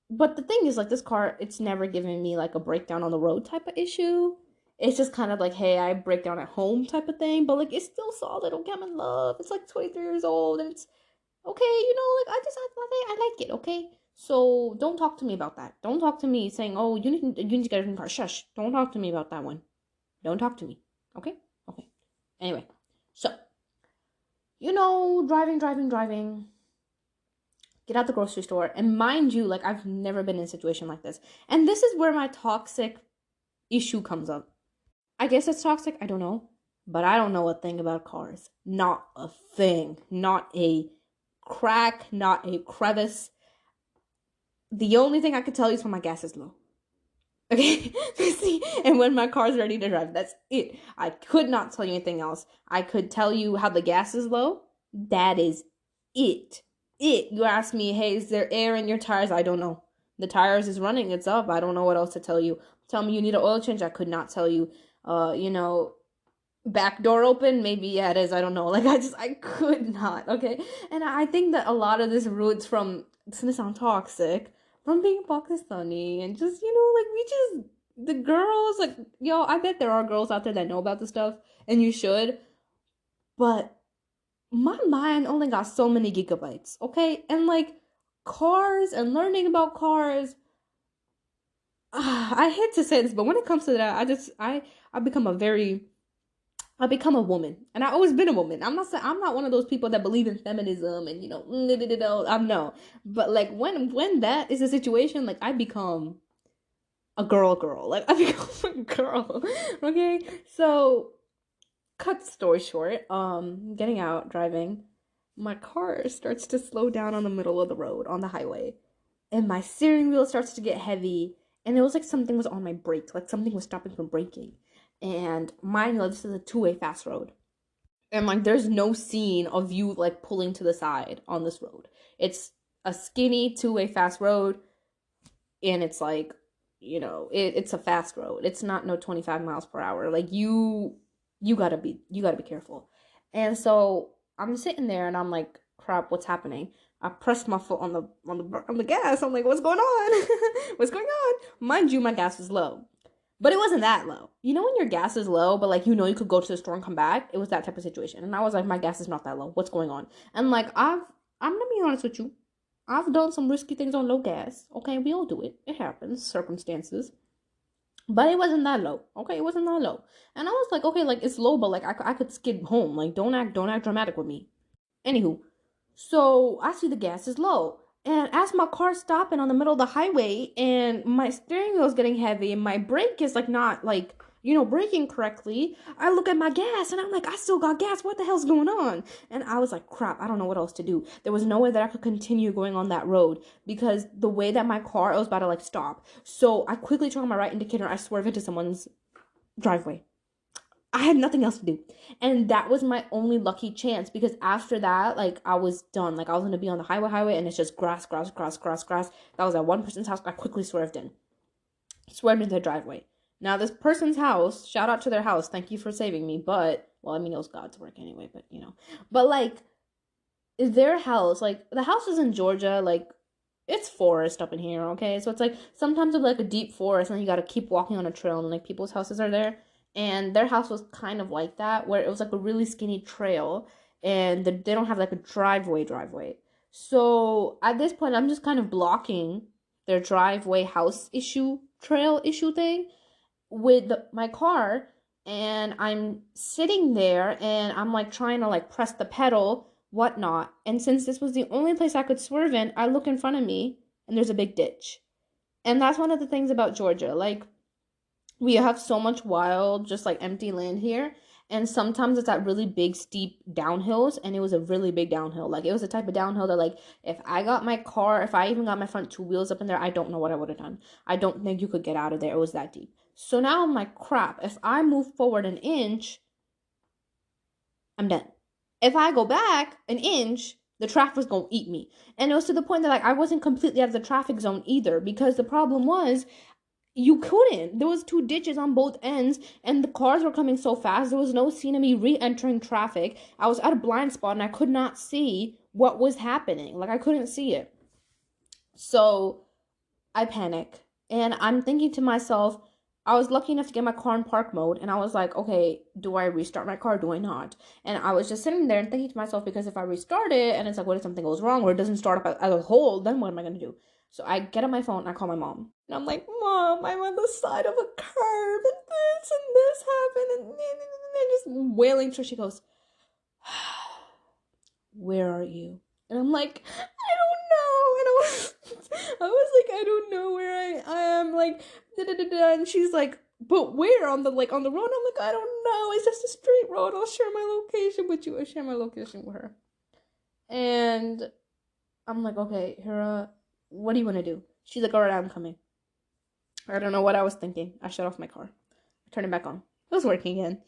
but the thing is, like, this car, it's never given me like a breakdown on the road type of issue. It's just kind of like, hey, I break down at home type of thing, but like it's still solid. Okay, I'm in love. It's like 23 years old, and it's okay, like I like it. Okay, so don't talk to me about that. Don't talk to me saying, oh, you need to get a new car. Shush. Don't talk to me about that one. Don't talk to me. Okay, okay. Anyway, so driving, get out the grocery store, and mind you, like, I've never been in a situation like this, and this is where my toxic issue comes up. I guess it's toxic, I don't know, but I don't know a thing about cars. Not a thing. Not a crack, not a crevice. The only thing I could tell you is when my gas is low. Okay? See, and when my car's ready to drive, that's it. I could not tell you anything else. I could tell you how the gas is low. That is it. You ask me, hey, is there air in your tires? I don't know. The tires is running, it's up. I don't know what else to tell you. Tell me you need an oil change. I could not tell you. Back door open. Maybe yeah, it is. I don't know. Like I could not. Okay, and I think that a lot of this roots from. It's gonna sound toxic from being Pakistani and just like we just the girls like yo. I bet there are girls out there that know about this stuff, and you should. But my mind only got so many gigabytes, okay? And like cars and learning about cars, I hate to say this, but when it comes to that, I become I become a woman, and I've always been a woman. I'm not one of those people that believe in feminism and I'm no. But like when that is a situation, like I become a girl, like I become a girl. Okay, so cut the story short, getting out, driving, my car starts to slow down on the middle of the road on the highway. And my steering wheel starts to get heavy. And it was like something was on my brakes, like something was stopping from braking. And mind you, this is a two-way fast road. And like there's no scene of you like pulling to the side on this road. It's a skinny two-way fast road, and it's like, it's a fast road. It's not no 25 miles per hour. Like you gotta be careful. And so I'm sitting there and I'm like, crap, what's happening? I pressed my foot on the gas. I'm like, what's going on? What's going on? Mind you, my gas was low. But it wasn't that low. You know when your gas is low, but like you could go to the store and come back? It was that type of situation. And I was like, my gas is not that low. What's going on? And like I'm gonna be honest with you. I've done some risky things on low gas. Okay, we all do it. It happens, circumstances. But it wasn't that low. Okay, it wasn't that low. And I was like, okay, like it's low, but like I could skid home. Like don't act dramatic with me. Anywho, so I see the gas is low. And as my car's stopping on the middle of the highway and my steering wheel is getting heavy and my brake is like not like, braking correctly, I look at my gas and I'm like, I still got gas. What the hell's going on? And I was like, crap, I don't know what else to do. There was no way that I could continue going on that road because the way that my car, it was about to like stop. So I quickly turn on my right indicator. I swerve into someone's driveway. I had nothing else to do. And that was my only lucky chance because after that, like, I was done. Like, I was going to be on the highway, and it's just grass, grass, grass, grass, grass. That was at one person's house. I quickly swerved into their driveway. Now, this person's house, shout out to their house. Thank you for saving me. But, well, I mean, it was God's work anyway, but, But, like, their house, like, the house is in Georgia, like, it's forest up in here, okay? So it's like sometimes it's like a deep forest and you gotta keep walking on a trail and like people's houses are there. And their house was kind of like that, where it was like a really skinny trail and they don't have like a driveway. So at this point, I'm just kind of blocking their driveway house issue, trail issue thing with my car. And I'm sitting there and I'm like trying to like press the pedal, whatnot. And since this was the only place I could swerve in, I look in front of me and there's a big ditch. And that's one of the things about Georgia. Like, we have so much wild, just like empty land here. And sometimes it's at really big, steep downhills. And it was a really big downhill. Like, it was a type of downhill that, like, if I even got my front two wheels up in there, I don't know what I would have done. I don't think you could get out of there. It was that deep. So now I'm like, crap, if I move forward an inch, I'm done. If I go back an inch, the traffic was going to eat me. And it was to the point that, like, I wasn't completely out of the traffic zone either. Because the problem was, you couldn't. There was two ditches on both ends, and the cars were coming so fast. There was no scene of me re-entering traffic. I was at a blind spot, and I could not see what was happening. Like, I couldn't see it. So, I panic. And I'm thinking to myself, I was lucky enough to get my car in park mode, and I was like, okay, do I restart my car? Do I not? And I was just sitting there and thinking to myself, because if I restart it, and it's like, what if something goes wrong, or it doesn't start up as a whole, then what am I going to do? So I get on my phone, and I call my mom. And I'm like, Mom, I'm on the side of a curb, and this happened, and just wailing. So she goes, where are you? And I'm like, I don't know. And I was like, I don't know where I am. Like, da-da-da-da. And she's like, but where on the road? I'm like, I don't know. It's just a straight road. I'll share my location with you. I share my location with her. And I'm like, okay, Hera, what do you want to do? She's like, all right, I'm coming. I don't know what I was thinking. I shut off my car. I turned it back on. It was working again.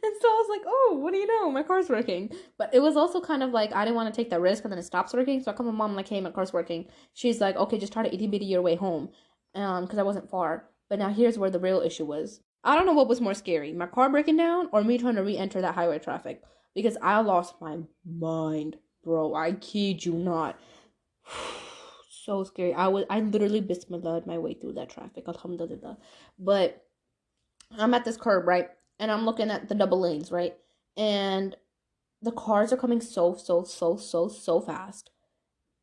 And so I was like, oh, what do you know? My car's working. But it was also kind of like, I didn't want to take that risk and then it stops working. So I call my mom, I'm like, hey, my car's working. She's like, okay, just try to itty bitty your way home. Because I wasn't far. But now here's where the real issue was. I don't know what was more scary, my car breaking down or me trying to re-enter that highway traffic. Because I lost my mind, bro. I kid you not. So scary. I literally bismillah'd my way through that traffic. Alhamdulillah. But I'm at this curb, right? And I'm looking at the double lanes, right? And the cars are coming so fast.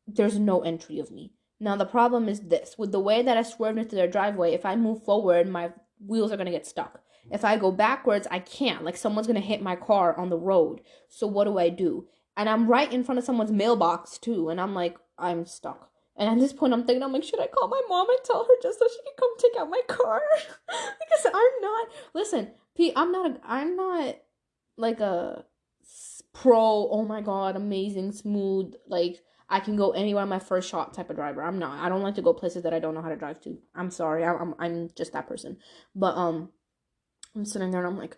There's no entry of me. Now, the problem is this. With the way that I swerved into their driveway, if I move forward, my wheels are going to get stuck. If I go backwards, I can't. Like, someone's going to hit my car on the road. So what do? And I'm right in front of someone's mailbox, too. And I'm like, I'm stuck. And at this point, I'm thinking, I'm like, should I call my mom and tell her just so she can come take out my car? Because I'm not, listen, Pete, I'm not like a pro, oh my God, amazing, smooth, like, I can go anywhere on my first shot type of driver. I'm not. I don't like to go places that I don't know how to drive to. I'm sorry. I'm just that person. But, I'm sitting there and I'm like,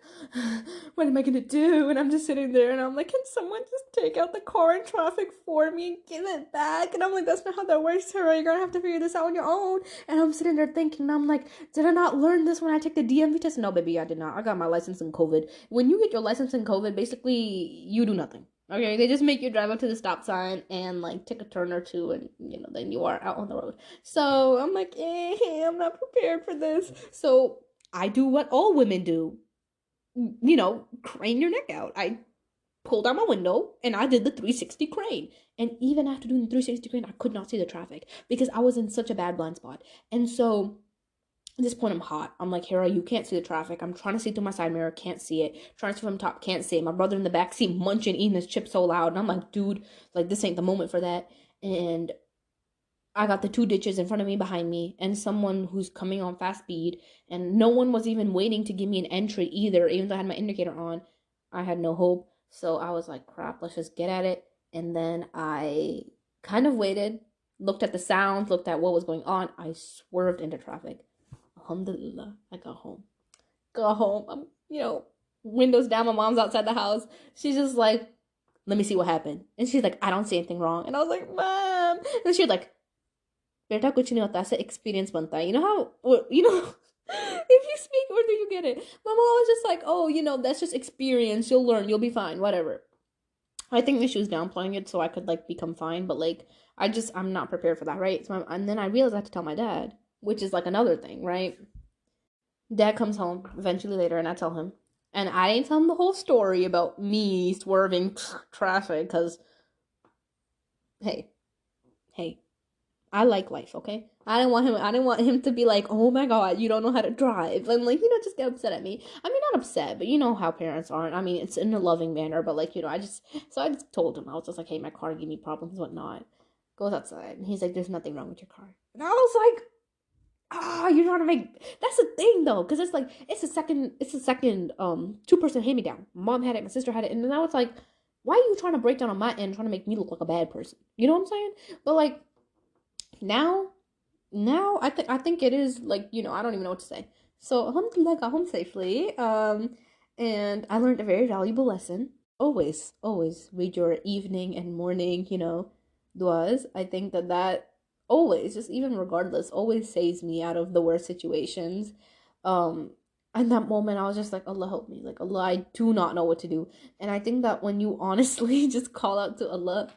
what am I gonna do? And I'm just sitting there and I'm like, can someone just take out the car in traffic for me and give it back? And I'm like, that's not how that works, Sarah. You're gonna have to figure this out on your own. And I'm sitting there thinking, and I'm like, did I not learn this when I took the DMV test? No, baby, I did not. I got my license in COVID. When you get your license in COVID, basically you do nothing. Okay, they just make you drive up to the stop sign and like take a turn or two, and then you are out on the road. So I'm like, I'm not prepared for this. So I do what all women do, crane your neck out. I pulled out my window and I did the 360 crane. And even after doing the 360 crane, I could not see the traffic because I was in such a bad blind spot. And so at this point, I'm hot. I'm like, Hera, you can't see the traffic. I'm trying to see through my side mirror, can't see it. Trying to see from top, can't see it. My brother in the back seat munching, eating his chips so loud. And I'm like, dude, like, this ain't the moment for that. And I got the two ditches in front of me, behind me, and someone who's coming on fast speed, and no one was even waiting to give me an entry either, even though I had my indicator on. I had no hope, so I was like, crap, let's just get at it. And then I kind of waited, looked at the sounds, looked at what was going on. I swerved into traffic. Alhamdulillah, I got home. Got home, windows down, my mom's outside the house. She's just like, let me see what happened. And she's like, I don't see anything wrong. And I was like, Mom. And she was like, बेटा कुछ नहीं होता ऐसे experience बनता है. You know how, if you speak Urdu, you get it. My mom was just like, oh, that's just experience. You'll learn. You'll be fine. Whatever. I think that she was downplaying it so I could, like, become fine. But, like, I'm not prepared for that, right? And then I realized I had to tell my dad, which is, like, another thing, right? Dad comes home eventually later, and I tell him. And I didn't tell him the whole story about me swerving traffic, because, hey, I like life, okay? I didn't want him to be like, oh my god, you don't know how to drive. And like, just get upset at me. I mean, not upset, but you know how parents aren't. I mean, it's in a loving manner, but like, I just told him. I was just like, hey, my car gave me problems, whatnot. Goes outside. And he's like, there's nothing wrong with your car. And I was like, you're trying to make, that's the thing though, because it's like, it's a second, two-person hand-me-down. Mom had it, my sister had it, and then I was like, why are you trying to break down on my end, trying to make me look like a bad person? You know what I'm saying? But like, now I think it is like, I don't even know what to say. So alhamdulillah, I got home safely. And I learned a very valuable lesson. Always read your evening and morning, duas. I think that always, just even regardless, always saves me out of the worst situations. Um, in that moment, I was just like, Allah help me. Like, Allah, I do not know what to do. And I think that when you honestly just call out to Allah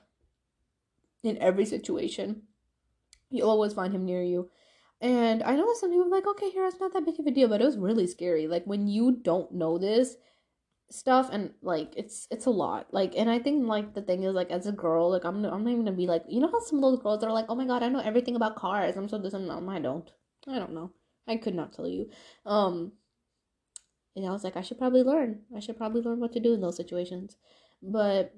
in every situation, you'll always find him near you. And I know some people are like, okay, here, it's not that big of a deal, but it was really scary. Like, when you don't know this stuff, and like, it's a lot. Like, and I think like the thing is, like, as a girl, like, I'm not even gonna be like, how some of those girls are like, oh my god, I know everything about cars. I'm so this and I don't know. I could not tell you. And I was like, I should probably learn what to do in those situations. But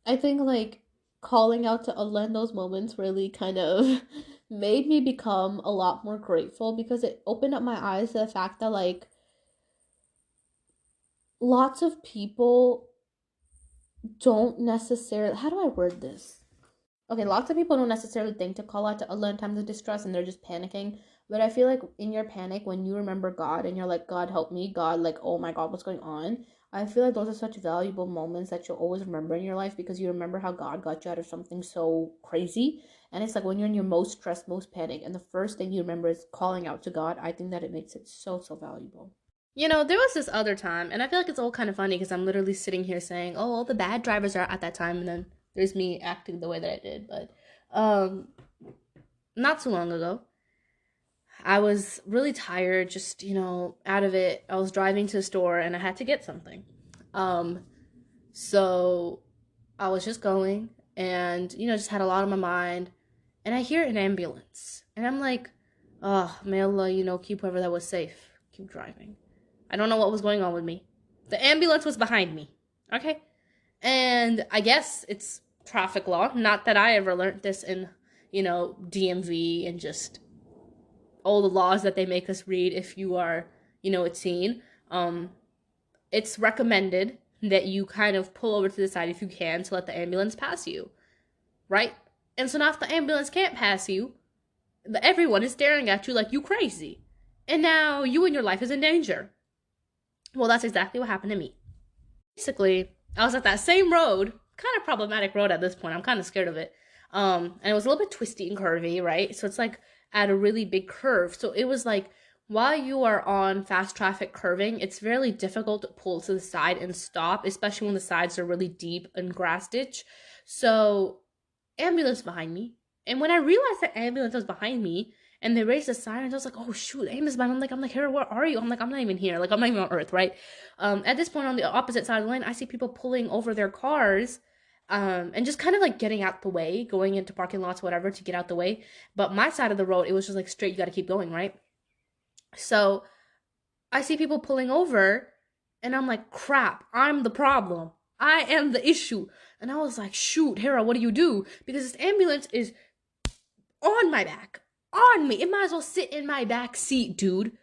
I think like calling out to Allah in those moments really kind of made me become a lot more grateful, because it opened up my eyes to the fact that like lots of people don't necessarily, how do I word this? Okay, lots of people don't necessarily think to call out to Allah in times of distress, and they're just panicking. But I feel like in your panic, when you remember God and you're like, God help me, God, like, oh my God, what's going on? I feel like those are such valuable moments that you'll always remember in your life, because you remember how God got you out of something so crazy. And it's like when you're in your most stressed, most panic, and the first thing you remember is calling out to God, I think that it makes it so, so valuable. There was this other time, and I feel like it's all kind of funny because I'm literally sitting here saying, oh, all the bad drivers are at that time, and then there's me acting the way that I did. But not too long ago, I was really tired, just, out of it. I was driving to the store and I had to get something. So I was just going and, just had a lot on my mind. And I hear an ambulance. And I'm like, oh, may Allah, keep whoever that was safe. Keep driving. I don't know what was going on with me. The ambulance was behind me. Okay? And I guess it's traffic law. Not that I ever learned this in, DMV and just all the laws that they make us read if you are, a teen. It's recommended that you kind of pull over to the side if you can to let the ambulance pass you, right? And so now if the ambulance can't pass you, everyone is staring at you like you crazy. and now you and your life is in danger. Well, that's exactly what happened to me. Basically, I was at that same road, kind of problematic road at this point. I'm kind of scared of it. And it was a little bit twisty and curvy, right? So it's like at a really big curve. So it was like while you are on fast traffic curving, it's really difficult to pull to the side and stop, especially when the sides are really deep and grass ditch. So ambulance behind me. And when I realized that ambulance was behind me and they raised the sirens, I was like, oh shoot, ambulance behind. I'm like, Hera, where are you? I'm like, I'm not even here. Like, I'm not even on Earth, right? At this point on the opposite side of the lane, I see people pulling over their cars. And just kind of like getting out the way, going into parking lots, whatever, to get out the way. But my side of the road, it was just like straight, you gotta keep going, right? So I see people pulling over, and I'm like, crap, I'm the problem. I am the issue. And I was like, shoot, Hera, what do you do? Because this ambulance is on my back. On me. It might as well sit in my back seat, dude.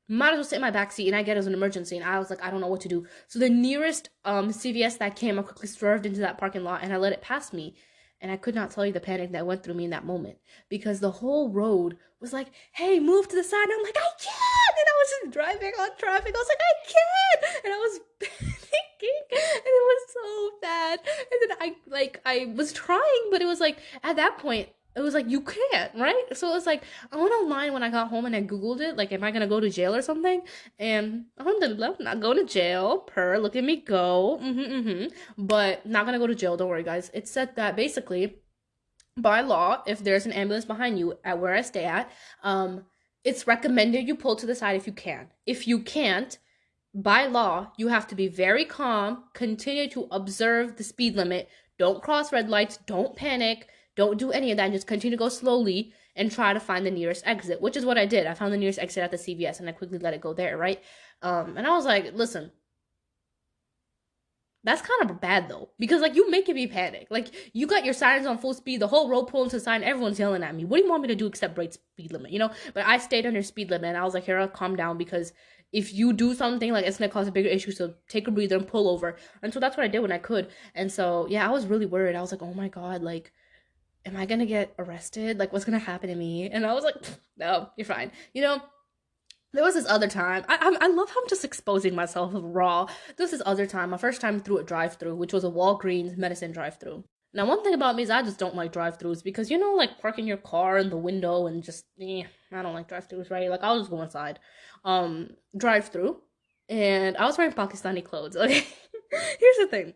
Might as well sit in my back seat, and I get it as an emergency, and I was like, I don't know what to do. So the nearest CVS that came, I quickly swerved into that parking lot, and I let it pass me. And I could not tell you the panic that went through me in that moment, because the whole road was like, hey, move to the side. And I'm like, I can't. And I was just driving on traffic. I was like, I can't. And I was panicking, and it was so bad. And then I was trying, but it was like, at that point, it was like, you can't, right? So it was like, I went online when I got home and I Googled it, like, am I gonna go to jail or something? And alhamdulillah, not going to jail, look at me go, but not gonna go to jail, don't worry, guys. It said that basically, by law, if there's an ambulance behind you at where I stay at, it's recommended you pull to the side if you can. If you can't, by law, you have to be very calm, continue to observe the speed limit, don't cross red lights, don't panic, don't do any of that, and just continue to go slowly and try to find the nearest exit, which is what I did. I found the nearest exit at the CVS, and I quickly let it go there, right? And I was like, listen, that's kind of bad though, because like you making me panic. Like you got your sirens on full speed, the whole road pulling to the side, everyone's yelling at me. What do you want me to do except break speed limit? You know? But I stayed under speed limit, and I was like, Hera, calm down, because if you do something, like it's gonna cause a bigger issue. So take a breather and pull over. And so that's what I did when I could. And so yeah, I was really worried. I was like, oh my god, like, am I gonna get arrested? Like, what's gonna happen to me? And I was like, no, you're fine. You know, there was this other time. I love how I'm just exposing myself raw. There was this other time, my first time through a drive-through, which was a Walgreens medicine drive-through. Now, one thing about me is I just don't like drive-throughs because you know, like parking your car in the window and just, I don't like drive-throughs, right? Like I'll just go inside. Drive-through, and I was wearing Pakistani clothes. Okay, here's the thing: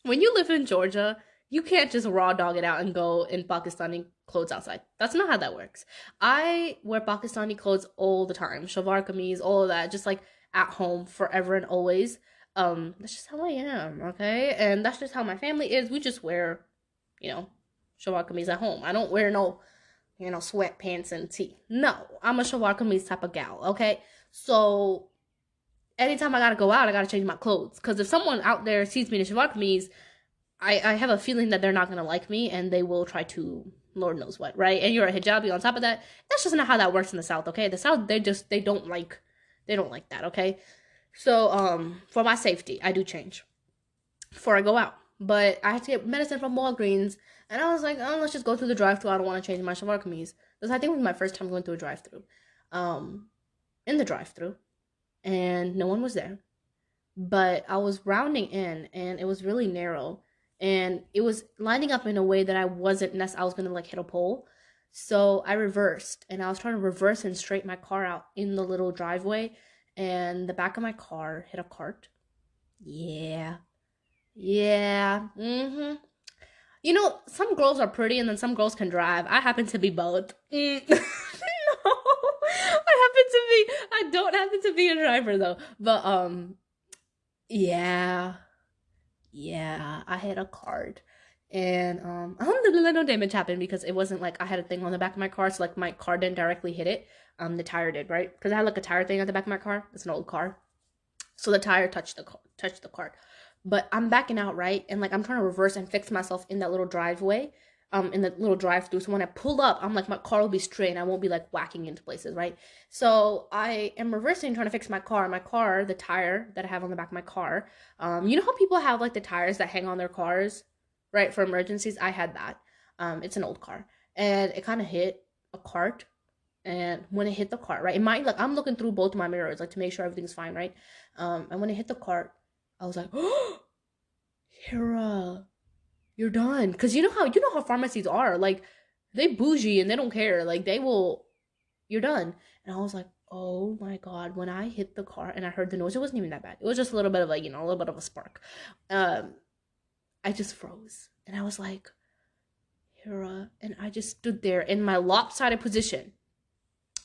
when you live in Georgia, you can't just raw dog it out and go in Pakistani clothes outside. That's not how that works. I wear Pakistani clothes all the time, shalwar kameez, all of that, just like at home forever and always. That's just how I am, okay? And that's just how my family is. We just wear, you know, shalwar kameez at home. I don't wear no, sweatpants and tee. No, I'm a shalwar kameez type of gal, okay? So anytime I gotta go out, I gotta change my clothes. Because if someone out there sees me in a shalwar kameez, I have a feeling that they're not gonna like me and they will try to Lord knows what, right? And you're a hijabi on top of that. That's just not how that works in the South, okay? The South, they don't like that, okay? So for my safety, I do change before I go out. But I had to get medicine from Walgreens, and I was like, oh, let's just go through the drive-thru. I don't want to change my shalwar kameez. This I think was my first time going through a drive-thru. In the drive-thru, and no one was there. But I was rounding in, and it was really narrow, and it was lining up in a way that I wasn't necessarily, I was gonna like hit a pole. So I reversed, and I was trying to reverse and straighten my car out in the little driveway, and the back of my car hit a cart. Yeah. Yeah. You know, some girls are pretty and then some girls can drive. I happen to be both. No. I don't happen to be a driver though. But yeah. Yeah, I hit a cart. And alhamdulillah, no damage happened because it wasn't like I had a thing on the back of my car, so like my car didn't directly hit it. The tire did, right? Because I had like a tire thing at the back of my car. It's an old car. So the tire touched the cart. But I'm backing out, right? And like I'm trying to reverse and fix myself in that little driveway, in the little drive-through. So when I pull up, I'm like my car will be straight and I won't be like whacking into places, right? So I am reversing, trying to fix my car. My car, the tire that I have on the back of my car. You know how people have like the tires that hang on their cars, right, for emergencies? I had that. It's an old car, and it kind of hit a cart. And when it hit the cart, right? In my like I'm looking through both my mirrors like to make sure everything's fine, right? And when it hit the cart, I was like, oh, Hera, you're done. Cause you know how pharmacies are. Like they bougie and they don't care. Like they will you're done. And I was like, oh my God. When I hit the car and I heard the noise, it wasn't even that bad. It was just a little bit of like, a little bit of a spark. Um, I just froze. And I was like, Hera. And I just stood there in my lopsided position.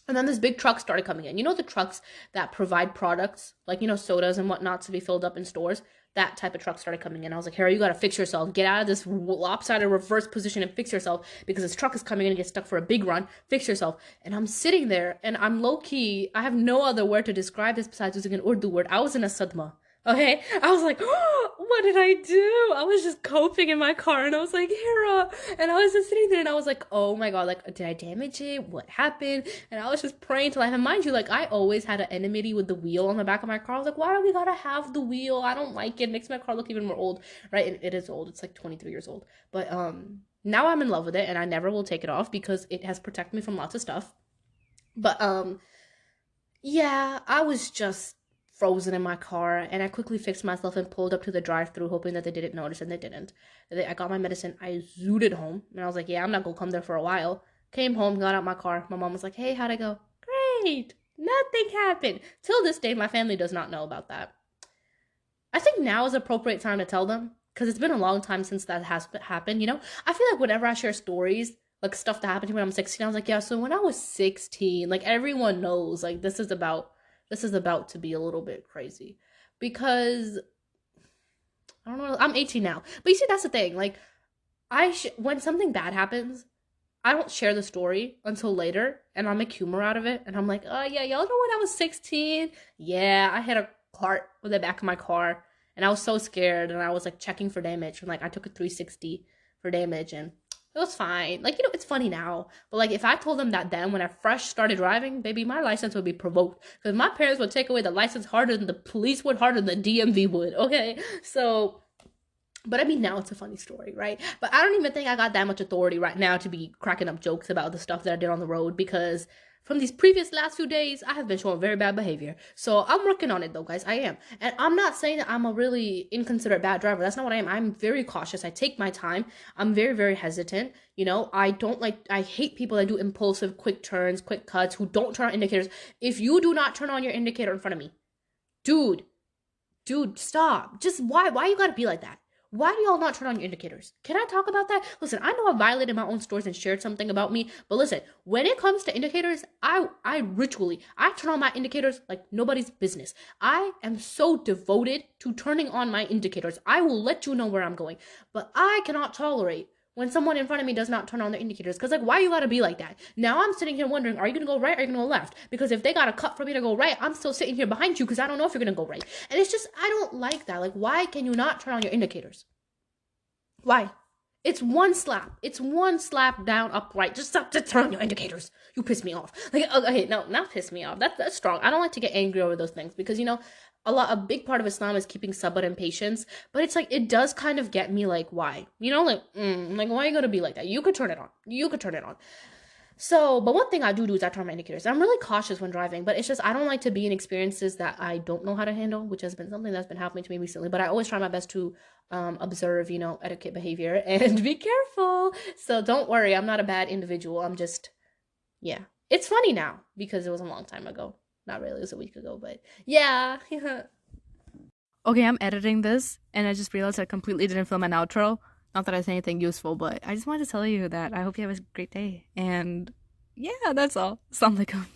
And then this big truck started coming in. You know the trucks that provide products, like, sodas and whatnot to be filled up in stores? That type of truck started coming in. I was like, Harry, you gotta fix yourself. Get out of this lopsided reverse position and fix yourself because this truck is coming in and get stuck for a big run. Fix yourself. And I'm sitting there and I'm low key. I have no other word to describe this besides using an Urdu word. I was in a sadma. Okay, I was like, oh, what did I do? I was just coping in my car, and I was like, Hera, and I was just sitting there, and I was like, oh my God, like, did I damage it? What happened? And I was just praying to life. And mind you, like, I always had an enmity with the wheel on the back of my car. I was like, why do we gotta have the wheel? I don't like it. It makes my car look even more old, right? And it is old. It's like 23 years old, but now I'm in love with it, and I never will take it off because it has protected me from lots of stuff. But yeah, I was just frozen in my car and I quickly fixed myself and pulled up to the drive-through hoping that they didn't notice, and they didn't. I got my medicine, I zooted home, and I was like, yeah, I'm not gonna come there for a while. Came home, got out my car. My mom was like, hey, how'd I go? Great. Nothing happened. Till this day, my family does not know about that. I think now is appropriate time to tell them because it's been a long time since that has happened. I feel like whenever I share stories, like stuff that happened to me when I'm 16, I was like, yeah. So when I was 16, like everyone knows, like this is about to be a little bit crazy because I don't know. I'm 18 now, but you see, that's the thing. Like when something bad happens, I don't share the story until later, and I'll make humor out of it. And I'm like, oh yeah, y'all know when I was 16? Yeah, I hit a cart with the back of my car, and I was so scared, and I was like checking for damage, and like I took a 360 for damage, and it was fine. Like it's funny now, but like if I told them that then when I fresh started driving, baby, my license would be provoked because my parents would take away the license harder than the police would, harder than the DMV would. Okay, so but I mean, now it's a funny story, right? But I don't even think I got that much authority right now to be cracking up jokes about the stuff that I did on the road because from these previous last few days, I have been showing very bad behavior. So I'm working on it though, guys. I am. And I'm not saying that I'm a really inconsiderate bad driver. That's not what I am. I'm very cautious. I take my time. I'm very, very hesitant. I hate people that do impulsive, quick turns, quick cuts, who don't turn on indicators. If you do not turn on your indicator in front of me, dude, stop. Just why you gotta be like that? Why do y'all not turn on your indicators? Can I talk about that? Listen, I know I violated my own stories and shared something about me, but listen, when it comes to indicators, I turn on my indicators like nobody's business. I am so devoted to turning on my indicators. I will let you know where I'm going, but I cannot tolerate when someone in front of me does not turn on their indicators. Because, like, why you gotta be like that? Now I'm sitting here wondering, are you gonna go right or are you gonna go left? Because if they got a cut for me to go right, I'm still sitting here behind you because I don't know if you're gonna go right. And it's just, I don't like that. Like, why can you not turn on your indicators? Why? It's one slap. It's one slap down upright. Just stop to turn on your indicators. You piss me off. Like, okay, no, not piss me off. That's strong. I don't like to get angry over those things because a big part of Islam is keeping sabr and patience. But it's like it does kind of get me like why, like why are you gonna be like that? You could turn it on. You could turn it on. So, but one thing I do is I turn my indicators. I'm really cautious when driving, but it's just I don't like to be in experiences that I don't know how to handle, which has been something that's been happening to me recently. But I always try my best to observe, etiquette behavior and be careful. So don't worry, I'm not a bad individual. I'm just, yeah. It's funny now because it was a long time ago. Not really, it was a week ago, but yeah. Okay, I'm editing this, and I just realized I completely didn't film an outro. Not that I say anything useful, but I just wanted to tell you that I hope you have a great day. And yeah, that's all. Assalamu alaikum.